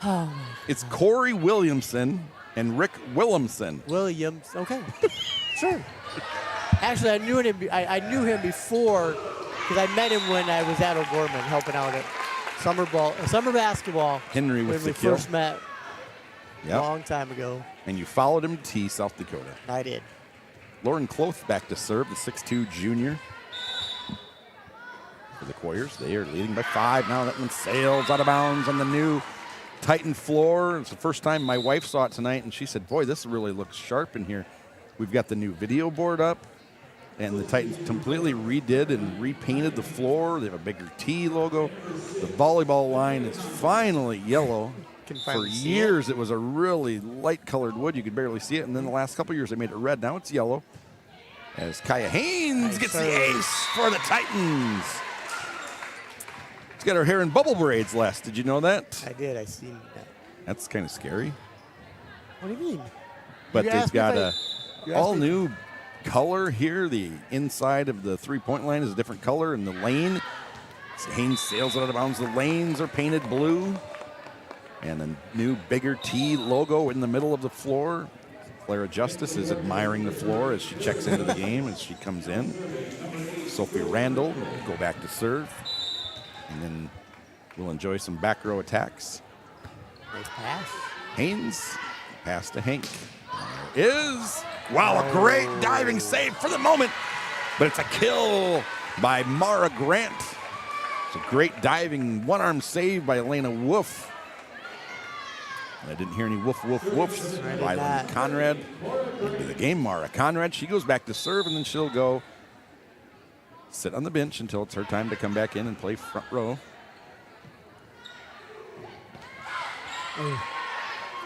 Oh, my It's Corey Williamson and Rick Williamson. Williams. Okay. Sure. Actually, I knew him before because I met him when I was at O'Gorman helping out at summer basketball. Henry with when the we kill. first met a Yep. long time ago. And you followed him to T, South Dakota. I did. Lauren Cloth back to serve, the 6'2 junior. For the Warriors, they are leading by 5. Now that one sails out of bounds on the new Titan floor. It's the first time my wife saw it tonight, and she said, boy, this really looks sharp in here. We've got the new video board up, and the Titans completely redid and repainted the floor. They have a bigger T logo. The volleyball line is finally yellow. Can For finally see years, it was a really light-colored wood. You could barely see it. And then the last couple years, they made it red. Now it's yellow. As Kaya Haynes Nice gets the serve. ace for the Titans. She's got her hair in bubble braids, Les. Did you know that? I did. I seen that. That's kind of scary. What do you mean? But You they've asked me got if a you asked me- all-new color here. The inside of the three-point line is a different color. And the lane, Haynes sails it out of bounds. The lanes are painted blue. And a new, bigger T logo in the middle of the floor. Clara Justice is admiring the floor as she checks into the game as she comes in. Sophie Randall will go back to serve. And then we'll enjoy some back row attacks. Nice pass. Haynes, pass to Hank. There is, wow, a great diving save for the moment. But it's a kill by Mara Grant. It's a great diving one-arm save by Elena Wolf. I didn't hear any woof, woof, woofs. I did Rylan not. Conrad into the game. Mara Conrad, she goes back to serve, and then she'll go sit on the bench until it's her time to come back in and play front row.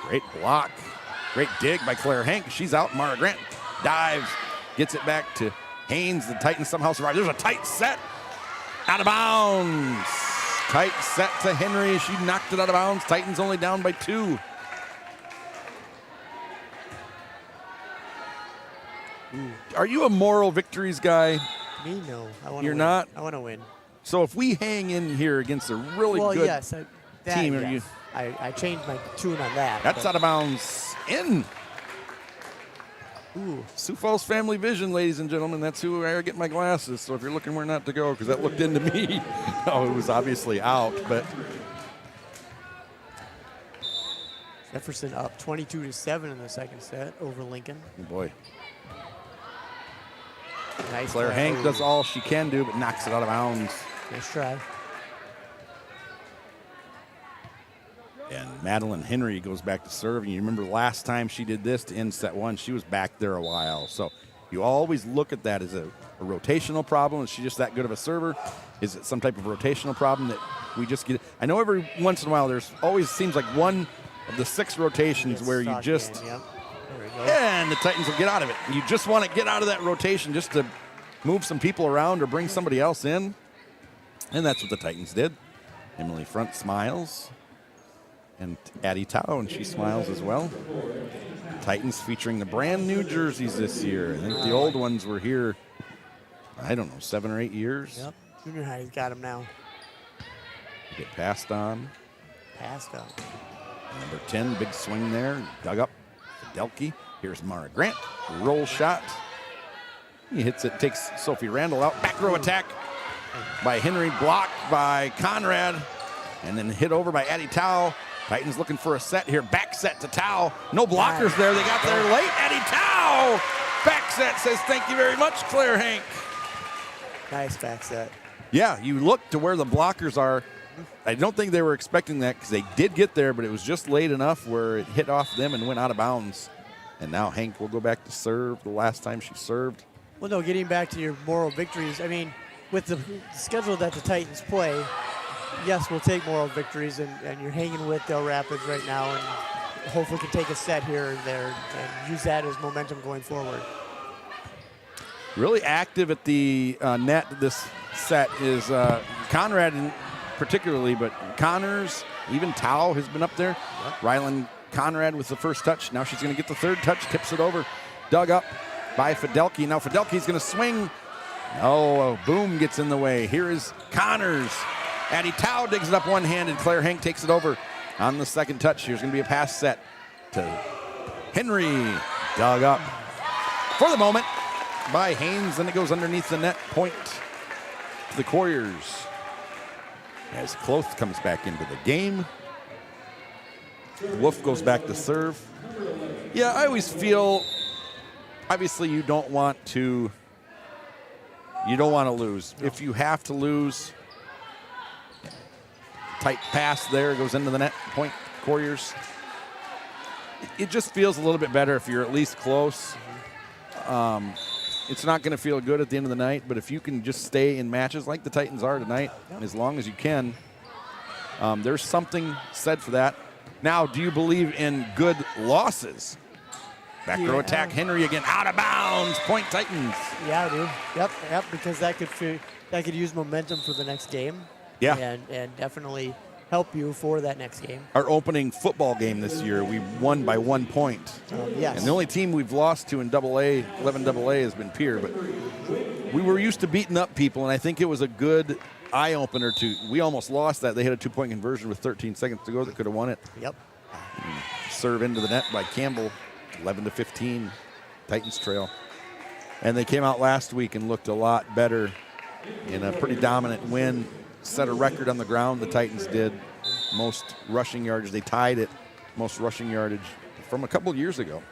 Great block. Great dig by Claire Hank. She's out. Mara Grant dives, gets it back to Haynes. The Titans somehow survive. There's a tight set. Out of bounds. Tight set to Henry. She knocked it out of bounds. Titans only down by 2. Are you a moral victories guy? Me, no. I want. You're win. not? I want to win. So if we hang in here against a really Well, good yes. That, team, are yes. you? I changed my tune on that. That's but- out of bounds in. Ooh. Sioux Falls Family Vision, ladies and gentlemen. That's who I get my glasses. So if you're looking where not to go, because that looked into me. No, it was obviously out, but Jefferson up 22-7 in the second set over Lincoln. oh boy. Nice. Claire play. Hank Ooh. does all she can do, but knocks it out of bounds. Nice try. And Madeline Henry goes back to serve. And you remember last time she did this to end set 1, she was back there a while. So you always look at that as a rotational problem. Is she just that good of a server? Is it some type of rotational problem that we just get? I know every once in a while there's always seems like one of the 6 rotations Gets where you stuck just, in, yep. There we go. and the Titans will get out of it. You just want to get out of that rotation just to move some people around or bring somebody else in. And that's what the Titans did. Emily Front smiles. And Addie Tao, and she smiles as well. Titans featuring the brand new jerseys this year. I think the old ones were here, I don't know, 7 or 8 years. Yep. Junior high's got him now. Get passed on. Passed up. Number 10, big swing there. Dug up. Fidelke. Here's Mara Grant. Roll shot. He hits it, takes Sophie Randall out. Back row attack by Henry. Blocked by Conrad. And then hit over by Addie Tao. Titans looking for a set here. Back set to Tao. No blockers there. They got there late. Addie Tao. Back set says thank you very much, Claire Hank. Nice back set. Yeah, you look to where the blockers are. I don't think they were expecting that because they did get there, but it was just late enough where it hit off them and went out of bounds. And now Hank will go back to serve the last time she served. Well, no, getting back to your moral victories, I mean, with the schedule that the Titans play, yes, we'll take moral victories, and you're hanging with Dell Rapids right now, and hopefully can take a set here and there and use that as momentum going forward. Really active at the net this set is Conrad particularly, but Connors, Even Tao has been up there. Rylan Conrad with the first touch. Now she's going to get the third touch, tips it over. Dug up by Fidelki. Now Fidelki's going to swing. Oh, boom gets in the way. Here is Connors. Addie Tao digs it up one-handed. Claire Hank takes it over on the second touch. Here's going to be a pass set to Henry. Dug up for the moment by Haynes. Then it goes underneath the net. Point to the Couriers. As Kloth comes back into the game. Wolf goes back to serve. Yeah, I always feel, obviously you don't want to lose. If you have to lose, tight pass there, goes into the net, point Couriers. It just feels a little bit better if you're at least close. It's not going to feel good at the end of the night, but if you can just stay in matches like the Titans are tonight, as long as you can, there's something said for that. Now, do you believe in good losses? Back row attack, Henry again, out of bounds, point Titans. Yeah, I do. Yep, because that could use momentum for the next game. Yeah. And definitely help you for that next game. Our opening football game this year, we won by 1 point. Yes. And the only team we've lost to in AA, 11 AA, has been Pier. But we were used to beating up people, and I think it was a good eye-opener we almost lost that. They had a 2-point conversion with 13 seconds to go that could have won it. Yep. Serve into the net by Campbell, 11-15, Titans trail. And they came out last week and looked a lot better in a pretty dominant win. Set a record on the ground, the Titans did. Most rushing yardage. They tied it, most rushing yardage from a couple of years ago.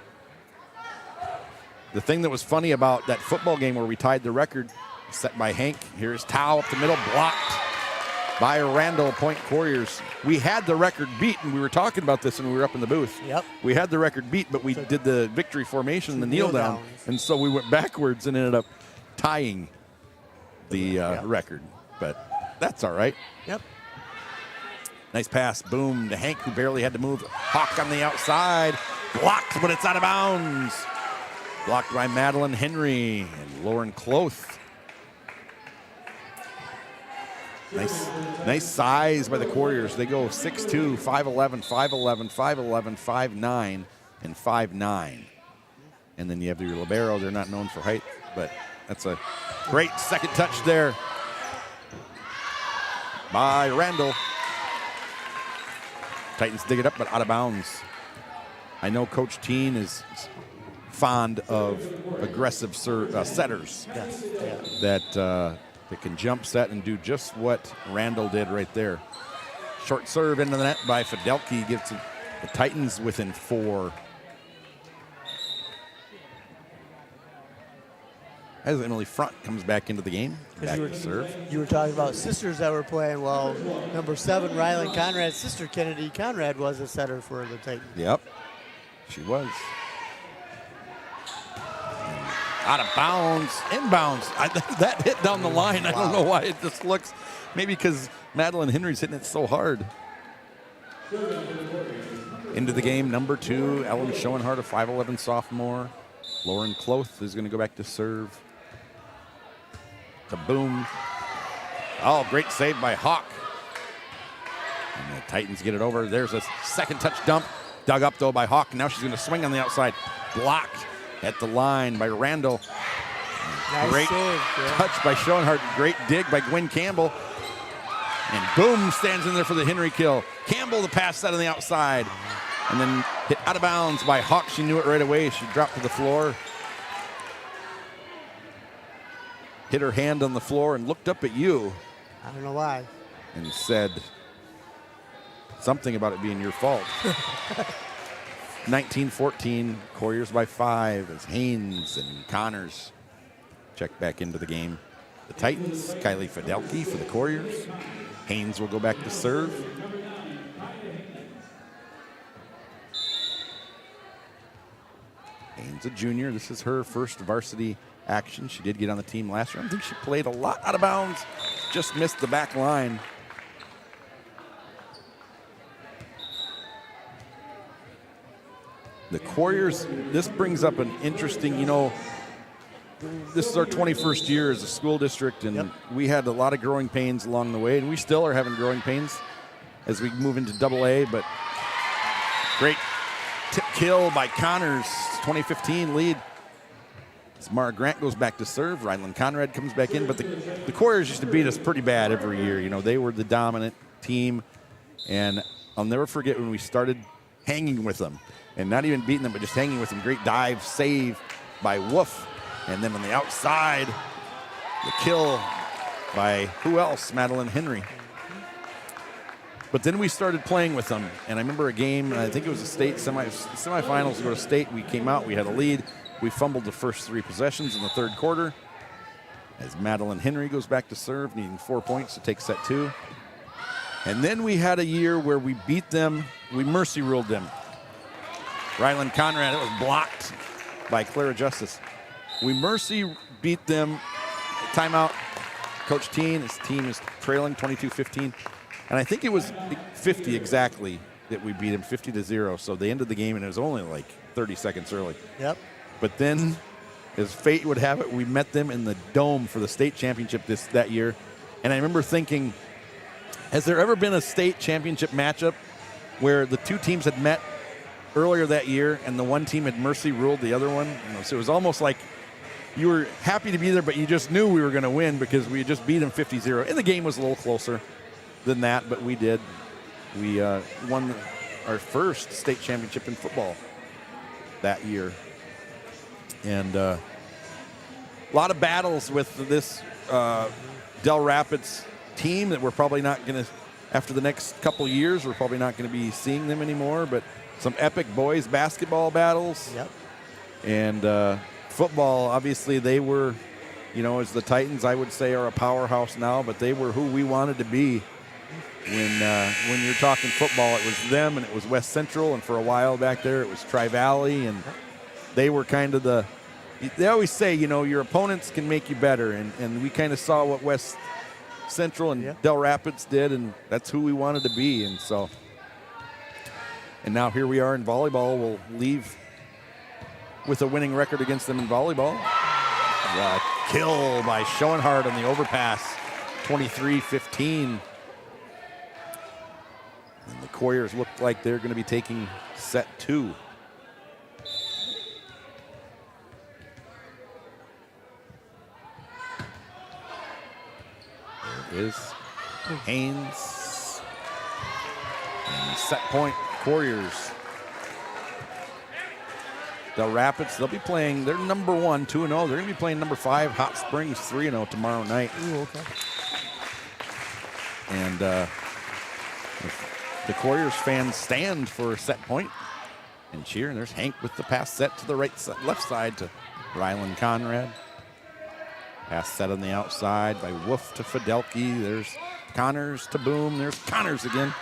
The thing that was funny about that football game where we tied the record, set by Hank. Here's Tao up the middle, blocked by Randall, point Couriers. We had the record beat, and we were talking about this when we were up in the booth. Yep. We had the record beat, but we did the victory formation, the kneel down, and so we went backwards and ended up tying the record. But that's all right. Yep. Nice pass, boom, to Hank, who barely had to move. Hawk on the outside, blocked, but it's out of bounds. Blocked by Madeline Henry and Lauren Kloth. Nice size by the Couriers. They go 6'2", 5'11", 5'11", 5'11", 5'9", and 5'9". And then you have your libero. They're not known for height, but that's a great second touch there by Randall. Titans dig it up, but out of bounds. I know Coach Teen is fond of aggressive setters. Yes. That can jump set and do just what Randall did right there. Short serve into the net by Fidelki gives the Titans within 4. As Emily Front comes back into the game, back to serve. You were talking about sisters that were playing well. Number 7, Rylan Conrad's sister, Kennedy Conrad, was a setter for the Titans. Yep, she was. Out of bounds, inbounds. That hit down the line. I don't know why it just looks, maybe because Madeline Henry's hitting it so hard. Into the game, number 2, Ellen Schoenhardt, a 5'11" sophomore. Lauren Kloth is going to go back to serve. To boom. Oh, great save by Hawk. And the Titans get it over. There's a second touch dump. Dug up, though, by Hawk. Now she's going to swing on the outside. Blocked at the line by Randall. Nice Great save, touch by Schoenhardt. Great dig by Gwen Campbell. And boom, stands in there for the Henry kill. Campbell, the pass set on the outside. And then hit out of bounds by Hawk. She knew it right away. She dropped to the floor. Hit her hand on the floor and looked up at you. I don't know why. And said something about it being your fault. 19-14, Couriers by 5 as Haynes and Connors check back into the game. The Titans, Kylie Fidelki for the Couriers. Haynes will go back to serve. Haynes, a junior. This is her first varsity action. She did get on the team last year. I think she played a lot out of bounds. Just missed the back line. The Couriers, this brings up an interesting, this is our 21st year as a school district, and we had a lot of growing pains along the way, and we still are having growing pains. as we move into AA, but great tip kill by Connors, 2015 lead. As Mara Grant goes back to serve, Ryland Conrad comes back in, but the Couriers used to beat us pretty bad every year. You know, they were the dominant team, and I'll never forget when we started hanging with them, and not even beating them, but just hanging with them. Great dive save by Wolf, and then on the outside, the kill by who else? Madeline Henry. But then we started playing with them, and I remember a game, and I think it was a state semifinals to go to state. We came out, we had a lead. We fumbled the first 3 possessions in the third quarter as Madeline Henry goes back to serve, needing 4 points to take set 2. And then we had a year where we beat them, we mercy ruled them. Ryland Conrad, it was blocked by Clara Justice. We mercy beat them. Timeout. Coach Teen, his team is trailing 22-15. And I think it was 50 exactly that we beat them, 50-0. So they ended the game, and it was only like 30 seconds early. Yep. But then, as fate would have it, we met them in the Dome for the state championship that year. And I remember thinking, has there ever been a state championship matchup where the 2 teams had met earlier that year and the one team had mercy ruled the other one? You know, so it was almost like you were happy to be there, but you just knew we were going to win because we had just beat them 50-0. And the game was a little closer than that, but we did. We won our first state championship in football that year. And a lot of battles with this Dell Rapids team that we're probably not going to, after the next couple years, we're probably not going to be seeing them anymore. But some epic boys basketball battles. Yep. And football, obviously, they were, you know, as the Titans, I would say, are a powerhouse now, but they were who we wanted to be. When you're talking football, it was them and it was West Central, and for a while back there it was Tri-Valley, and they were kind of they always say, you know, your opponents can make you better, and we kind of saw what West Central and Dell Rapids did, and that's who we wanted to be. And so, and now here we are in volleyball. We'll leave with a winning record against them in volleyball. Kill by Schoenhardt on the overpass, 23-15. And the Couriers look like they're going to be taking set 2. There it is. Haynes. And set point, Couriers. Dell Rapids, they'll be playing, they're number 1, 2-0. They're going to be playing number 5, Hot Springs, 3-0 tomorrow night. Ooh, okay. And the Couriers fans stand for set point and cheer. And there's Hank with the pass set to the left side to Ryland Conrad. Pass set on the outside by Wolf to Fidelki. There's Connors to Boom. There's Connors again.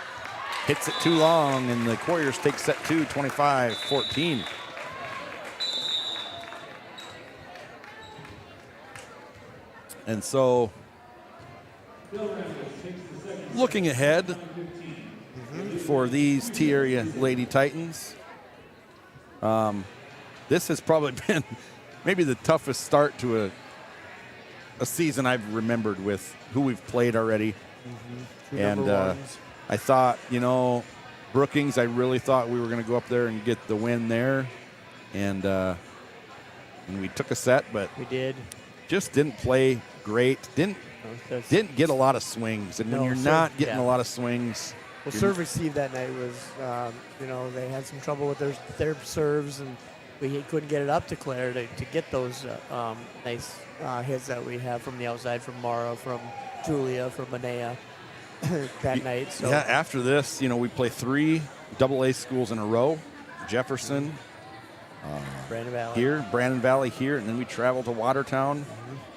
Hits it too long, and the Couriers take set 2, 25-14. And so, looking ahead for these T-area Lady Titans, this has probably been maybe the toughest start to a season I've remembered with who we've played already. And I thought, you know, Brookings, I really thought we were going to go up there and get the win there. And we took a set, but we did. Just didn't play great. Didn't get a lot of swings. And when you're not getting a lot of swings. Well, serve receive that night was, you know, they had some trouble with their serves, and we couldn't get it up to Claire to get those nice hits that we have from the outside, from Mara, from Julia, from Manea that night. So. Yeah, after this, you know, we play 3 AA schools in a row. Jefferson, Brandon Valley. Here, Brandon Valley here, and then we travel to Watertown.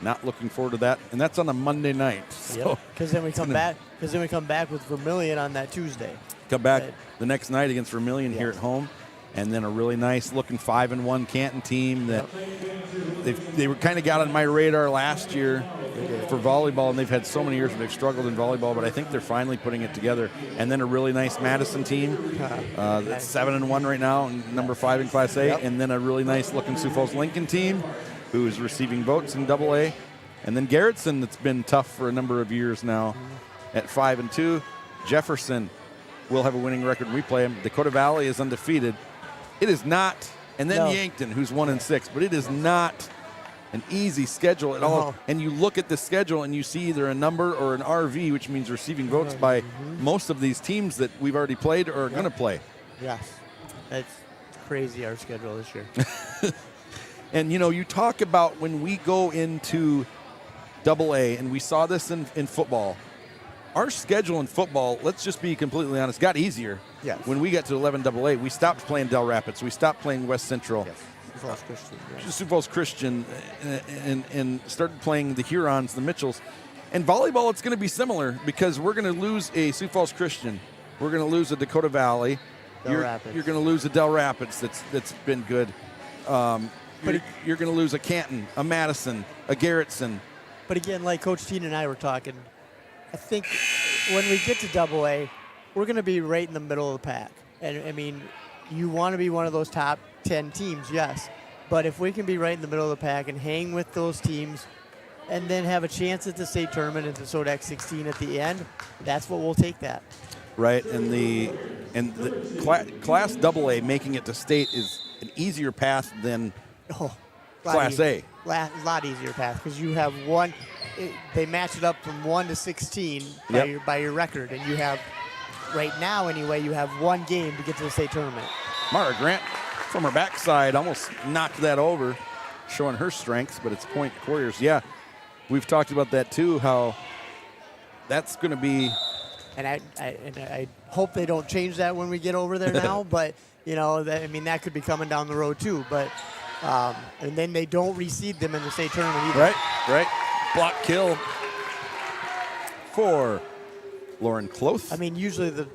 Not looking forward to that, and that's on a Monday night. So because then we come back. Because then we come back with Vermilion on that Tuesday. Come back the next night against Vermilion here at home, and then a really nice looking 5-1 Canton team that they were kind of got on my radar last year for volleyball, and they've had so many years where they've struggled in volleyball, but I think they're finally putting it together. And then a really nice Madison team that's 7-1 right now, and number 5 in Class A, and then a really nice looking Sioux Falls Lincoln team who is receiving votes in AA. And then Garrettson, that's been tough for a number of years now at 5-2. Jefferson, will have a winning record when we play them. Dakota Valley is undefeated. It is not, and then No. Yankton, who's 1-6, but it is not an easy schedule at all. No. And you look at the schedule and you see either a number or an RV, which means receiving votes by most of these teams that we've already played or are going to play. Yes. It's crazy, our schedule this year. And, you know, you talk about when we go into AA, and we saw this in football, our schedule in football, let's just be completely honest, got easier. Yes. When we got to 11 AA, we stopped playing Dell Rapids. We stopped playing West Central. Yes. Falls Christian. Yeah. Sioux Falls Christian, and started playing the Hurons, the Mitchells. And volleyball, it's going to be similar because we're going to lose a Sioux Falls Christian. We're going to lose a Dakota Valley. Del Rapids. You're going to lose a Dell Rapids that's been good. You're going to lose a Canton, a Madison, a Garrettson. But again, like Coach Teen and I were talking, I think when we get to AA, we're going to be right in the middle of the pack. And, I mean, you want to be one of those top 10 teams, yes. But if we can be right in the middle of the pack and hang with those teams and then have a chance at the state tournament at the SODAC 16 at the end, that's what we'll take that. Right, and the Class AA making it to state is an easier path than Class A. A lot easier path because you have one. They match it up from 1 to 16 by your record, and you have right now anyway. You have one game to get to the state tournament. Mara Grant from her backside almost knocked that over, showing her strengths, but it's point Warriors. Yeah, we've talked about that too. How that's going to be. And I hope they don't change that when we get over there now. But you know, that could be coming down the road too. But and then they don't reseed them in the state tournament either. Right. Block kill for Lauren Cloth. I mean, usually the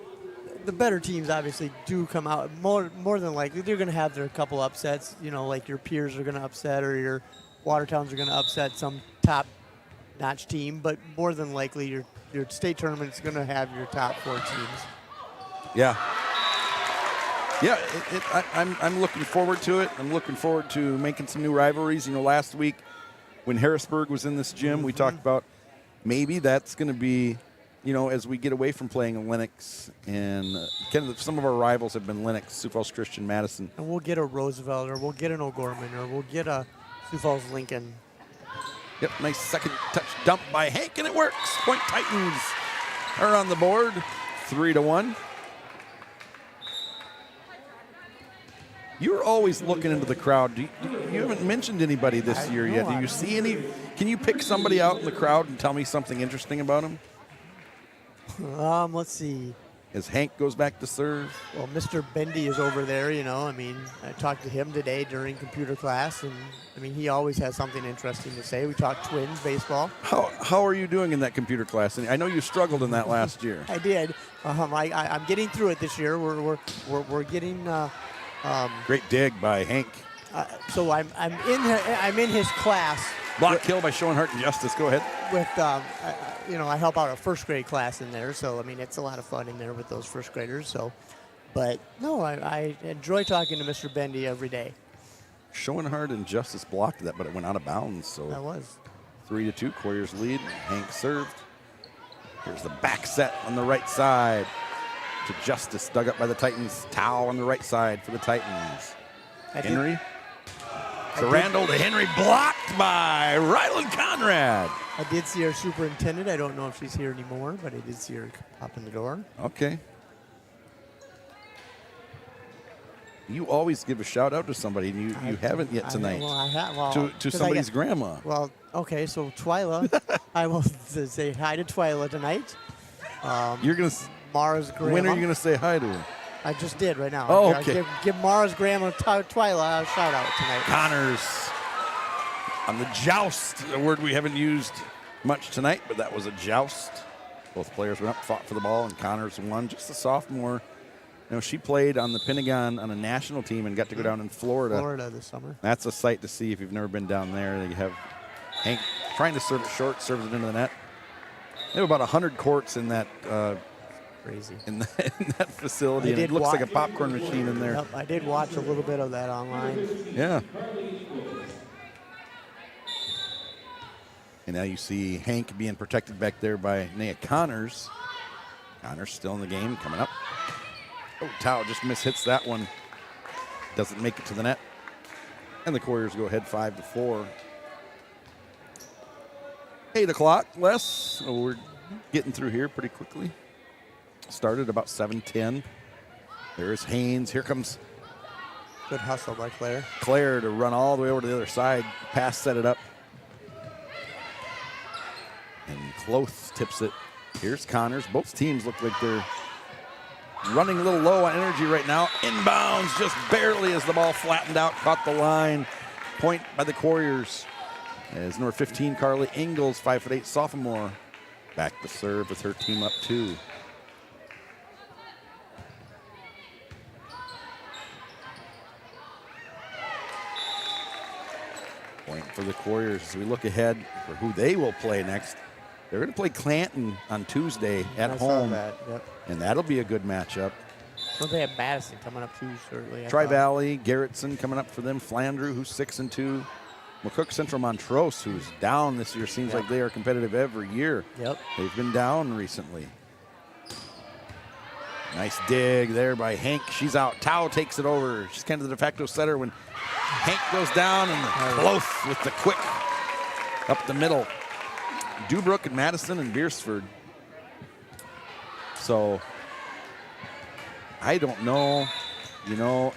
better teams obviously do come out more than likely. They're going to have their couple upsets. You know, like your peers are going to upset or your Watertowns are going to upset some top-notch team. But more than likely, your state tournament is going to have your top 4 teams. Yeah. Yeah, I'm looking forward to it. I'm looking forward to making some new rivalries. You know, last week when Harrisburg was in this gym, we talked about maybe that's going to be, you know, as we get away from playing in Lennox, and kind of some of our rivals have been Lennox, Sioux Falls Christian, Madison. And we'll get a Roosevelt, or we'll get an O'Gorman, or we'll get a Sioux Falls Lincoln. Yep, nice second touch dump by Hank, and it works. Point Titans are on the board, 3-1. You're always looking into the crowd. You haven't mentioned anybody this year yet. Do you see any? Can you pick somebody out in the crowd and tell me something interesting about them? Let's see. As Hank goes back to serve. Well, Mr. Bendy is over there, you know. I mean, I talked to him today during computer class, and, I mean, he always has something interesting to say. We talked Twins baseball. How are you doing in that computer class? And I know you struggled in that last year. I did. I'm getting through it this year. We're getting. Great dig by Hank. So I'm in his class. Block kill by Schoenhart and Justice. Go ahead. With I help out a first grade class in there, so I mean it's a lot of fun in there with those first graders. So, but no, I enjoy talking to Mr. Bendy every day. Schoenhart and Justice blocked that, but it went out of bounds. So that was 3-2. Warriors lead. Hank served. Here's the back set on the right side to Justice, dug up by the Titans. Tao on the right side for the Titans. Henry. To Randall to Henry, blocked by Ryland Conrad. I did see our superintendent. I don't know if she's here anymore, but I did see her pop in the door. Okay. You always give a shout out to somebody, and you haven't yet tonight. I have. To somebody's grandma. Well, okay, so Twyla, I will say hi to Twyla tonight. You're gonna. Mara's grandma. When are you gonna say hi to her? I just did right now. Oh, okay. Give Mara's grandma Twyla a shout out tonight. Connors on the joust, a word we haven't used much tonight, but that was a joust. Both players went up, fought for the ball, and Connors won. Just a sophomore. You know, she played on the Pentagon on a national team and got to go down in Florida. Florida this summer. That's a sight to see if you've never been down there. They have Hank trying to serve it short, serves it into the net. They have about 100 courts in that. Crazy. In that facility, and it looks like a popcorn machine in there. Yep, I did watch a little bit of that online. Yeah. And now you see Hank being protected back there by Naya Connors. Connors still in the game, coming up. Oh, Tao just mishits that one. Doesn't make it to the net. And the Warriors go ahead 5-4. 8 o'clock, Les. So we're getting through here pretty quickly. Started about 7:10. There's Haynes. Here comes Good hustle by Claire. Claire to run all the way over to the other side. Pass, set it up. And Cloth tips it. Here's Connors. Both teams look like they're running a little low on energy right now. Inbounds just barely as the ball flattened out, caught the line. Point by the Warriors. As number 15, Carly Ingalls, 5'8" sophomore, back to serve with her team up 2. Point for the Warriors as we look ahead for who they will play next. They're going to play Clanton on Tuesday at home, Yep. and that'll be a good matchup. Don't they have Madison coming up too shortly? Tri-Valley, Garrettson coming up for them. Flandreau, who's 6-2. McCook Central Montrose, who's down this year. Seems like they are competitive every year. Yep. They've been down recently. Nice dig there by Hank. She's out. Tao takes it over. She's kind of the de facto setter when Hank goes down, and Cloth with the quick up the middle. Dubrook and Madison and Beersford. So I don't know,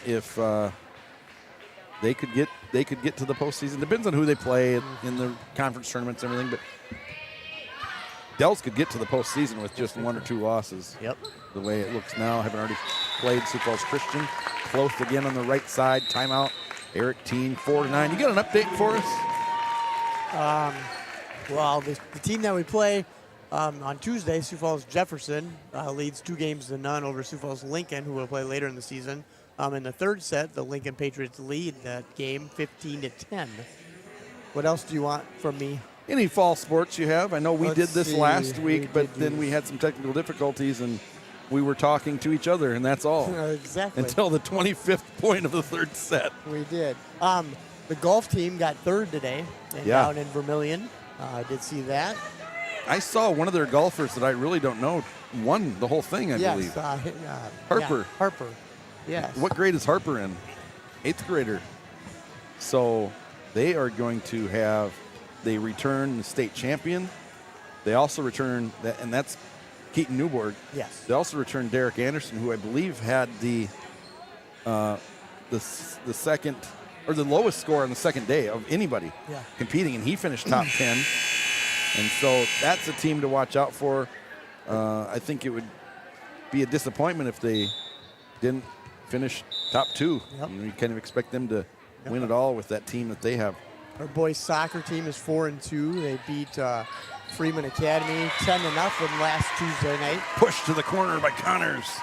if they could get to the postseason. Depends on who they play in the conference tournaments and everything, but Dells could get to the postseason with just 1 or 2 losses. Yep. The way it looks now, having already played Sioux Falls Christian. Close again on the right side. Timeout. Eric Teen, 4-9. You got an update for us? Well, the team that we play on Tuesday, Sioux Falls Jefferson, leads 2-0 over Sioux Falls Lincoln, who will play later in the season. In the third set, the Lincoln Patriots lead that game 15-10. What else do you want from me? Any fall sports you have? I know we Let's did this see. last We week, but did then we had some technical difficulties, and we were talking to each other, and that's all. Exactly. Until the 25th point of the third set. We did. The golf team got third today down in Vermilion. I did see that. I saw one of their golfers that I really don't know won the whole thing, I believe. Harper. Harper. Harper. Yes. What grade is Harper in? 8th grader. So they are going to have, they return the state champion. They also return, and that's Keaton Newborg. Yes. They also return Derek Anderson, who I believe had the second, or the lowest score on the second day of anybody competing, and he finished top 10. And so that's a team to watch out for. I think it would be a disappointment if they didn't finish top 2. Yep. You kind of expect them to win it all with that team that they have. Our boys soccer team is 4-2. They beat Freeman Academy 10-0 last Tuesday night. Pushed to the corner by Connors.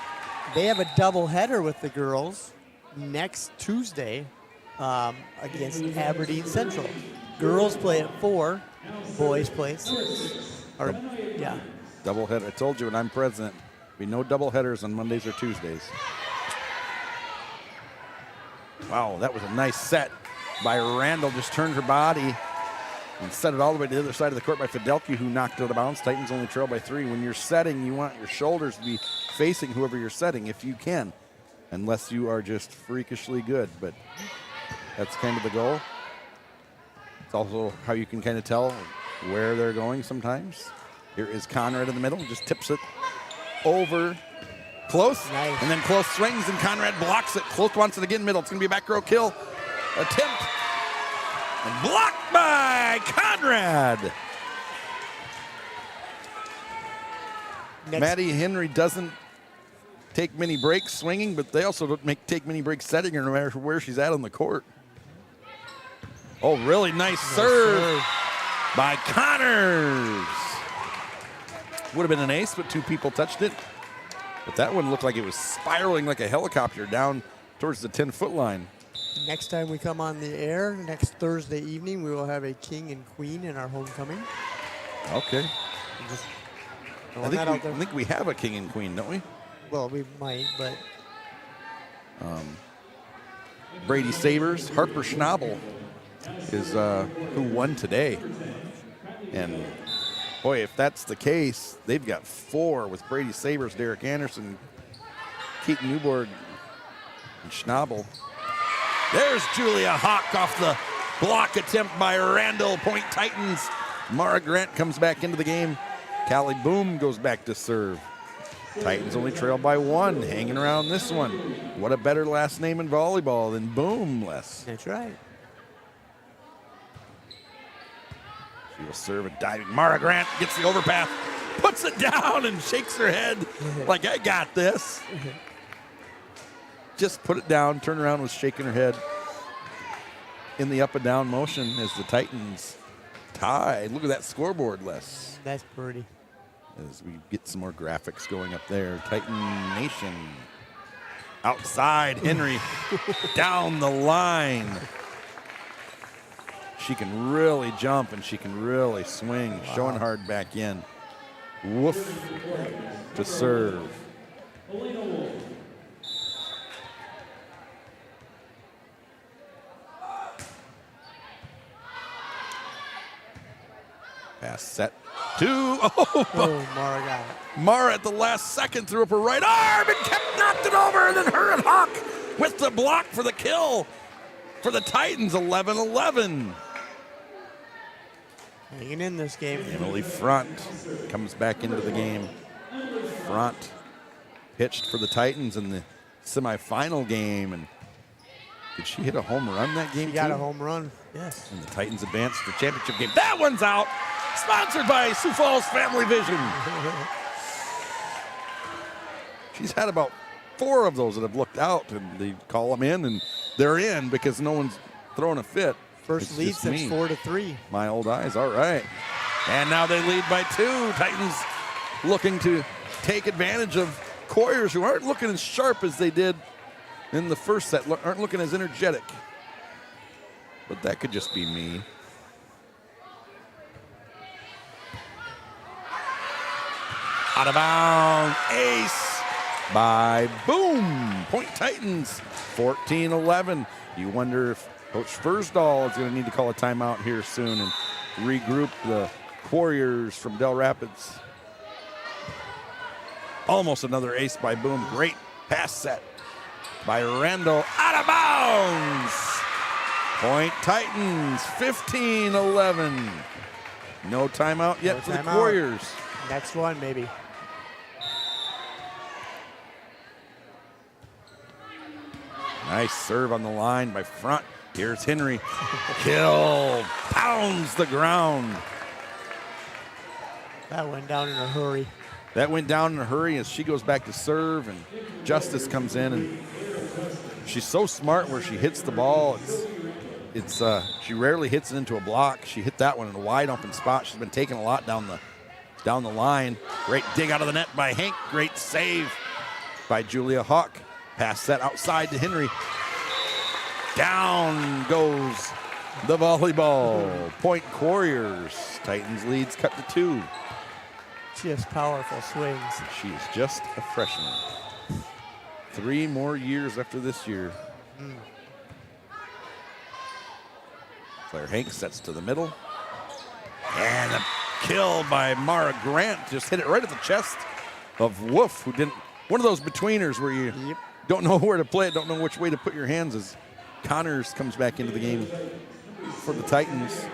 They have a doubleheader with the girls next Tuesday against Aberdeen Central. Girls play at 4, boys play at 6. Doubleheader. I told you when I'm president, be no doubleheaders on Mondays or Tuesdays. Wow, that was a nice set by Randall. Just turned her body and set it all the way to the other side of the court by Fidelki, who knocked it out of bounds. Titans only trail by 3. When you're setting, you want your shoulders to be facing whoever you're setting, if you can, unless you are just freakishly good. But that's kind of the goal. It's also how you can kind of tell where they're going sometimes. Here is Conrad in the middle, just tips it over. Close, nice. And then Close swings, and Conrad blocks it. Close wants it again, middle. It's going to be a back row kill. Attempt. And blocked by Conrad. Maddie Henry doesn't take many breaks swinging, but they also don't take many breaks setting her no matter where she's at on the court. Oh, really nice serve by Connors. Would have been an ace, but 2 people touched it. But that one looked like it was spiraling like a helicopter down towards the 10-foot line. Next time we come on the air, next Thursday evening, we will have a king and queen in our homecoming. Okay. Just I think we have a king and queen, don't we? Well, we might, but Brady Sabers, Harper Schnabel is who won today. And Boy, if that's the case, they've got 4 with Brady Sabers, Derek Anderson, Keaton Newborg, and Schnabel. There's Julia Hawk off the block attempt by Randall. Point Titans. Mara Grant comes back into the game. Callie Boom goes back to serve. Titans only trail by 1, hanging around this one. What a better last name in volleyball than Boomless. That's right. She will serve a diving. Mara Grant gets the overpass, puts it down, and shakes her head like, I got this. Just put it down, turn around, was shaking her head in the up and down motion as the Titans tie. Look at that scoreboard, Les. That's pretty. As we get some more graphics going up there. Titan Nation. Outside, Henry down the line. She can really jump and she can really swing. Showing hard back in. Woof to serve. Pass set. 2. Oh, Mara got it. Mara at the last second threw up her right arm and knocked it over, and then her and Hawk with the block for the kill for the Titans. 11-11. Hanging in this game. Emily Front comes back into the game. Front pitched for the Titans in the semifinal game, and did she hit a home run that game? She got too? a home run. Yes. And the Titans advanced to the championship game. That one's out. Sponsored by Sioux Falls Family Vision. She's had about 4 of those that have looked out, and they call them in, and they're in because no one's throwing a fit. First It's lead just since me. 4-3. My old eyes, all right. And now they lead by 2. Titans looking to take advantage of Coyers, who aren't looking as sharp as they did in the first set, aren't looking as energetic. But that could just be me. Out of bounds, ace by Boom. Point Titans, 14-11. You wonder if Coach Fursdahl is going to need to call a timeout here soon and regroup the Warriors from Dell Rapids. Almost another ace by Boom. Great pass set by Randall. Out of bounds. Point Titans, 15-11. No timeout yet for the Warriors. Next one, maybe. Nice serve on the line by Front. Here's Henry. Kill. Pounds the ground. That went down in a hurry. That went down in a hurry as she goes back to serve, and Justice comes in, and she's so smart where she hits the ball. She rarely hits it into a block. She hit that one in a wide open spot. She's been taking a lot down the line. Great dig out of the net by Hank. Great save by Julia Hawk. Pass set outside to Henry. Down goes the volleyball. Point Warriors. Titans leads cut to 2. Just powerful swings. She is just a freshman. 3 more years after this year. Claire Hank sets to the middle. And a kill by Mara Grant. Just hit it right at the chest of Wolf, who didn't. One of those betweeners where you don't know where to play it, don't know which way to put your hands, as Connors comes back into the game for the Titans.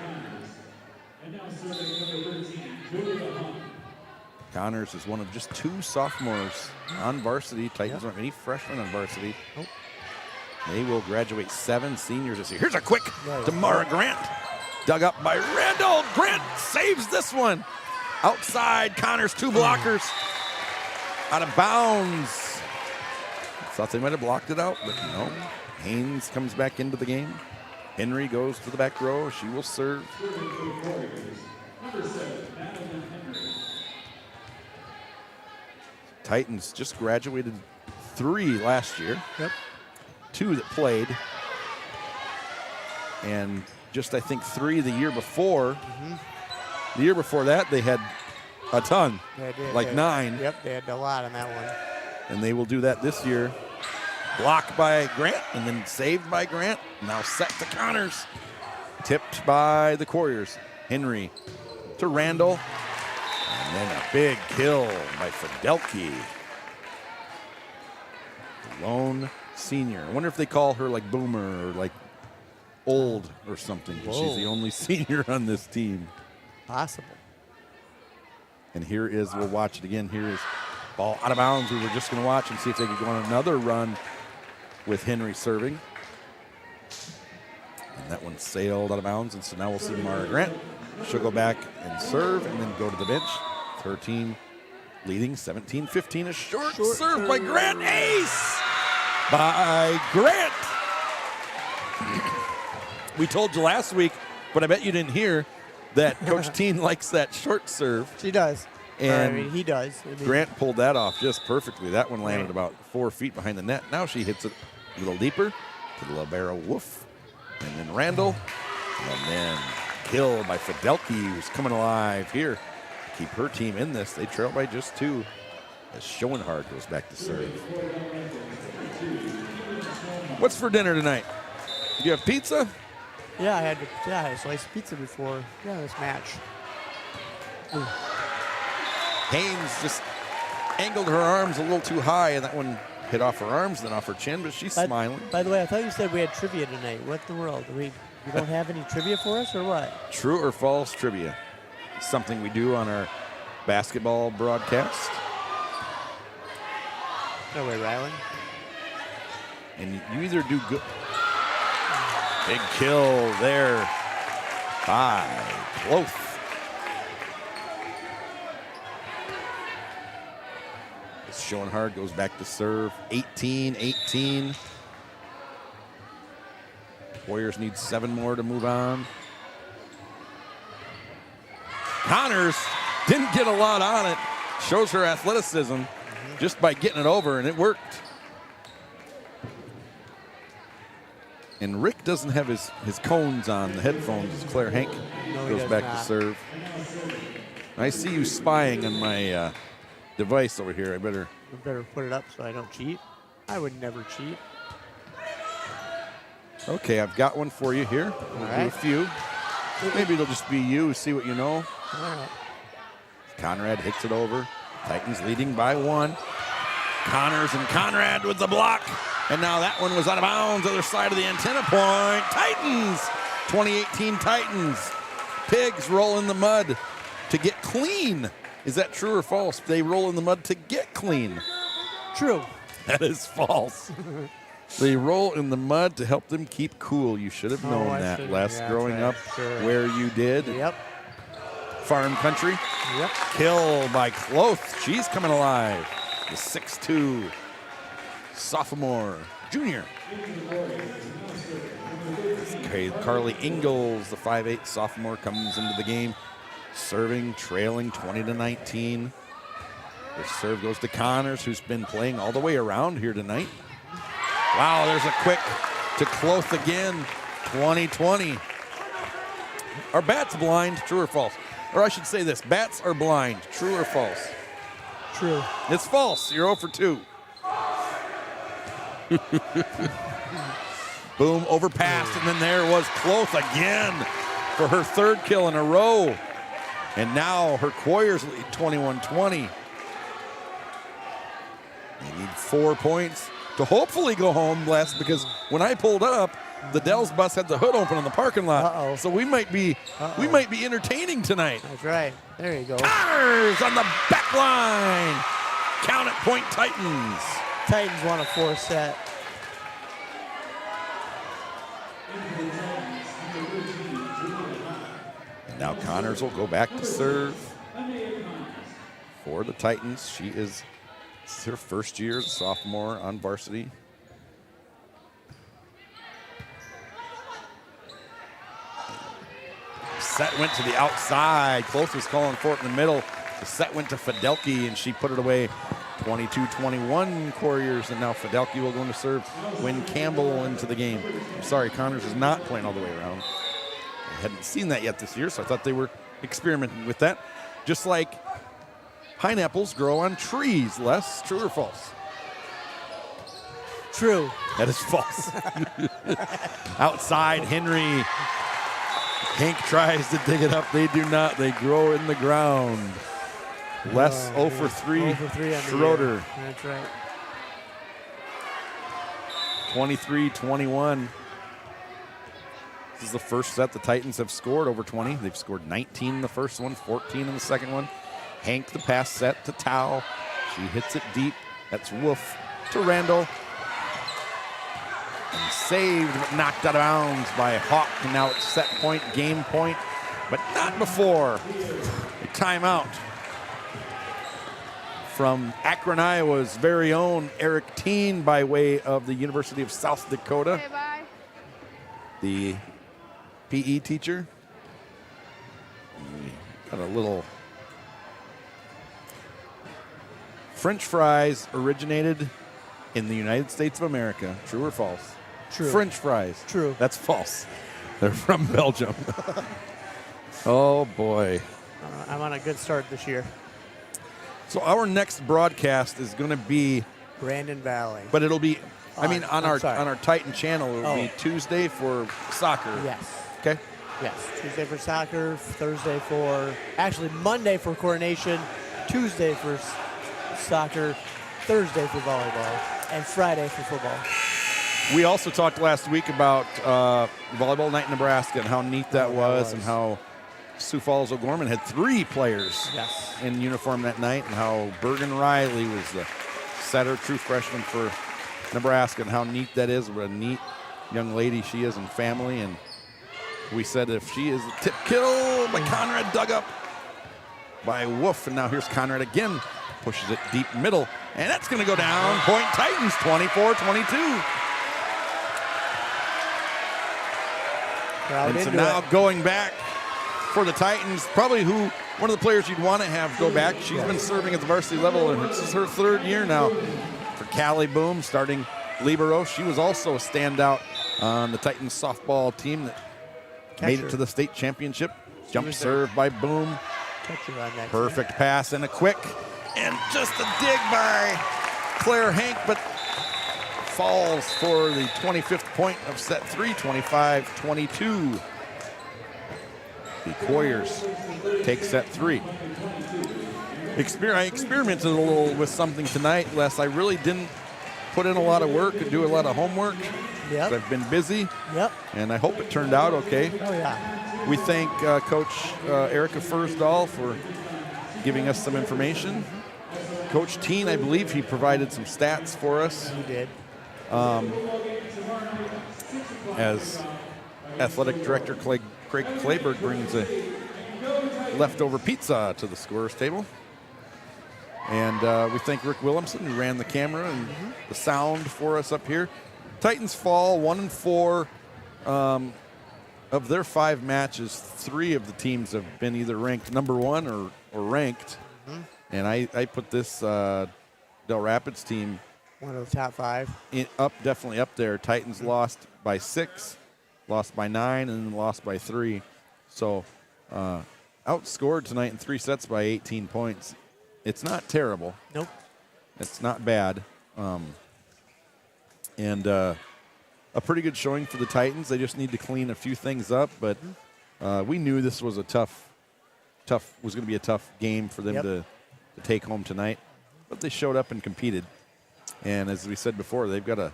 Connors is one of just 2 sophomores on varsity. Titans don't have any freshmen on varsity. Nope. They will graduate 7 seniors this year. Here's a quick to Mara Grant. Dug up by Randall. Grant saves this one. Outside, Connors, 2 blockers. Out of bounds. Thought they might have blocked it out, but no. Haynes comes back into the game. Henry goes to the back row. She will serve. Titans just graduated 3 last year. Yep. 2 that played. And just, I think, 3 the year before. The year before that, they had a ton. They did. Like 9. Yep, they had a lot on that one. And they will do that this year. Blocked by Grant and then saved by Grant. Now set to Connors. Tipped by the Warriors. Henry to Randall. And a big kill by Fidelki. Lone senior. I wonder if they call her like Boomer or like old or something. She's the only senior on this team. Possible. And here is, we'll watch it again. Here is ball out of bounds. We were just going to watch and see if they could go on another run with Henry serving. And that one sailed out of bounds. And so now we'll see Mara Grant. She'll go back and serve and then go to the bench. 13 leading 17-15. A short serve by Grant. Ace by Grant. We told you last week, but I bet you didn't hear, that Coach Teen likes that short serve. She does. And he does. Grant pulled that off just perfectly. That one landed about 4 feet behind the net. Now she hits it a little deeper to the libero Wolf. And then Randall. And then kill by Fidelki, who's coming alive here. Keep her team in this. They trail by just 2 as Schoenhard goes back to serve. What's for dinner tonight? You have pizza? Yeah, I had a slice of pizza before this match. Ooh. Haynes just angled her arms a little too high, and that one hit off her arms, then off her chin, but she's smiling. By the way, I thought you said we had trivia tonight. What in the world? You don't have any trivia for us, or what? True or false trivia. Something we do on our basketball broadcast. No way, Rylan. And you either do good. Big kill there by Cloth. Schoenhard goes back to serve. 18-18. Warriors need 7 more to move on. Connors didn't get a lot on it. Shows her athleticism just by getting it over, and it worked. And Rick doesn't have his cones on, the headphones, as Claire Hank goes back to serve. I see you spying on my device over here. I better put it up so I don't cheat. I would never cheat. Okay, I've got one for you here. We'll do a few. Maybe it'll just be you, see what you know. All right. Conrad hits it over. Titans leading by 1. Connors and Conrad with the block. And now that one was out of bounds, other side of the antenna point. Titans, 2018 Titans. Pigs roll in the mud to get clean. Is that true or false? They roll in the mud to get clean. True. That is false. They roll in the mud to help them keep cool. You should have known that, Les, growing up where you did. Yep. Farm country. Yep. Kill by Cloth. She's coming alive. The 6'2". Sophomore, junior. Okay, Carly Ingalls, the 5'8" sophomore, comes into the game, serving, trailing 20-19. The serve goes to Connors, who's been playing all the way around here tonight. Wow, there's a quick to Cloth again, 20-20. Are bats blind, true or false? Or I should say this, bats are blind, true or false? True. It's false, you're 0 for 2. Boom, overpassed, and then there was Cloth again for her 3rd kill in a row. And now her Warriors lead 21-20. They need 4 points to hopefully go home, Les, because when I pulled up, the Dell's bus had the hood open in the parking lot. So we might be entertaining tonight. That's right. There you go. Connors on the back line. Count it, point Titans. Titans want a 4 set. And now Connors will go back to serve for the Titans. It's her 1st year as a sophomore on varsity. Set went to the outside. Close was calling for it in the middle. The set went to Fidelki, and she put it away. 22-21 Warriors, and now Fidelki will go into serve. Win Campbell into the game. I'm sorry, Connors is not playing all the way around. I hadn't seen that yet this year, so I thought they were experimenting with that. Just like pineapples grow on trees, Les. True or false? True. That is false. Outside, Henry. Hank tries to dig it up. They do not. They grow in the ground. Les 0 for 3. 0 for 3 on the Schroeder. year. That's right. 23-21. This is the first set the Titans have scored over 20. They've scored 19 in the first one, 14 in the second one. Hank the pass set to Tao. She hits it deep. That's Wolf to Randall. And saved, but knocked out of bounds by Hawk. And now it's set point, game point, but not before. A timeout from Akron, Iowa's very own Eric Teen by way of the University of South Dakota. Okay, bye. The PE teacher. Got a little. French fries originated in the United States of America. True or false? True. French fries. True. That's false. They're from Belgium. Oh, boy. I'm on a good start this year. So our next broadcast is going to be, Brandon Valley. but it'll be, on I'm our sorry. on our Titan channel, it'll be Oh. Tuesday for soccer. Yes. Okay. Yes. Tuesday for soccer, Thursday for, actually Monday for coronation, Tuesday for soccer, Thursday for volleyball, and Friday for football. We also talked last week about Volleyball Night in Nebraska and how neat that was, and how Sioux Falls O'Gorman had 3 players Yes. in uniform that night, and how Bergen Riley was the setter, true freshman for Nebraska, and how neat that is. What a neat young lady she is and family. And we said if she is a tip kill by Conrad, dug up by Wolf, and now here's Conrad again, pushes it deep middle, and that's going to go down. Point Titans, 24-22. Crowd And so into now it. going back for the Titans, probably one of the players you'd want to have go back. She's been serving at the varsity level, and this is her 3rd year now. For Callie Boom, starting libero. She was also a standout on the Titans softball team that made it to the state championship. Jump was serve by Boom. Catcher on that. Perfect pass and a quick, and just a dig by Claire Hank, but falls for the 25th point of set 3, 25-22. The Warriors take set 3. I experimented a little with something tonight, Les. I really didn't put in a lot of work and do a lot of homework. Yep. I've been busy, Yep. and I hope it turned out okay. Oh, yeah. We thank Coach Erica Fursdahl for giving us some information. Coach Teen, I believe he provided some stats for us He did. as athletic director Craig Clayberg brings a leftover pizza to the scorer's table. And we thank Rick Williamson, who ran the camera and the sound for us up here. Titans fall 1-4. Of their 5 matches, 3 of the teams have been either ranked number 1 or ranked. And I put this Del Rapids team One of the top 5. definitely up there. Titans lost by 6, lost by 9, and then lost by 3. So outscored tonight in 3 sets by 18 points. It's not terrible. Nope. It's not bad. And a pretty good showing for the Titans. They just need to clean a few things up, but we knew this was was going to be a tough game for them to take home tonight. But they showed up and competed. And as we said before, they've got a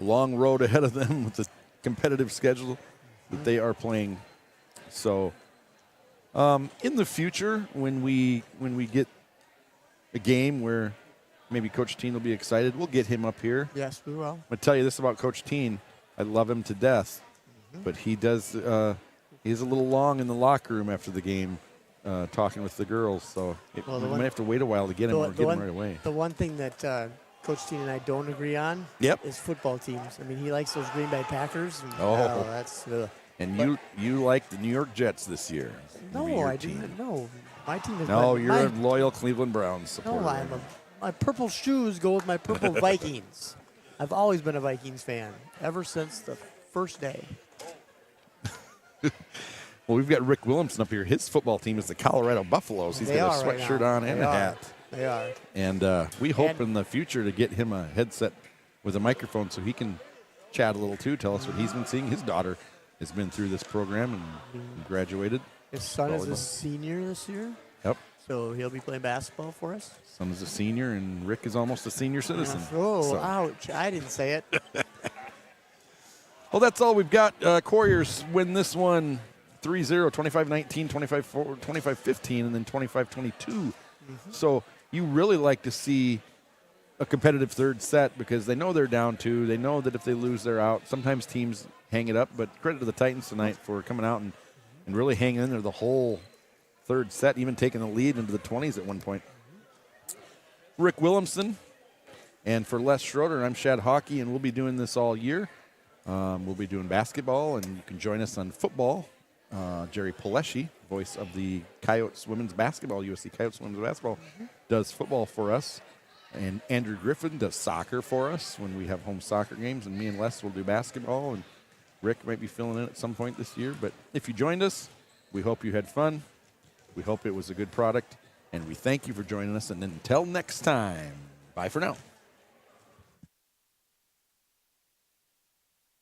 long road ahead of them with the competitive schedule that they are playing. So in the future, when we get a game where maybe Coach Teen will be excited, we'll get him up here. Yes, we will. I'm going to tell you this about Coach Teen. I love him to death, but he does. He's a little long in the locker room after the game, talking with the girls. So we might have to wait a while to get him, or get him right away. The one thing that Coach Teen and I don't agree on is football teams. I mean, he likes those Green Bay Packers. And, that's. And you like the New York Jets this year? No, I didn't. No, my team is. No, you're a loyal Cleveland Browns supporter. No, my purple shoes go with my purple Vikings. I've always been a Vikings fan ever since the first day. Well, we've got Rick Williamson up here. His football team is the Colorado Buffaloes. He's got a sweatshirt on and a hat. They are. And we hope in the future to get him a headset with a microphone so he can chat a little too, tell us what he's been seeing. His daughter has been through this program and graduated. His son is a volleyball. senior this year. Yep. so he'll be playing basketball for us. Son is a senior, and Rick is almost a senior citizen. Oh, So- ouch. I didn't say it. Well, that's all we've got. Couriers win this one 3-0, 25-19, 25-4, 25-15, and then 25-22. So you really like to see a competitive third set because they know they're down 2. They know that if they lose, they're out. Sometimes teams hang it up, but credit to the Titans tonight for coming out and really hanging in there the whole third set, even taking the lead into the 20s at one point. Rick Williamson, and for Les Schroeder, I'm Shad Hockey, and we'll be doing this all year. We'll be doing basketball, and you can join us on football. Jerry Palesci, voice of the Coyotes women's basketball, USC Coyotes women's basketball, does football for us. And Andrew Griffin does soccer for us when we have home soccer games, and me and Les will do basketball, and Rick might be filling in at some point this year. But if you joined us, we hope you had fun. We hope it was a good product, and we thank you for joining us. And until next time, bye for now.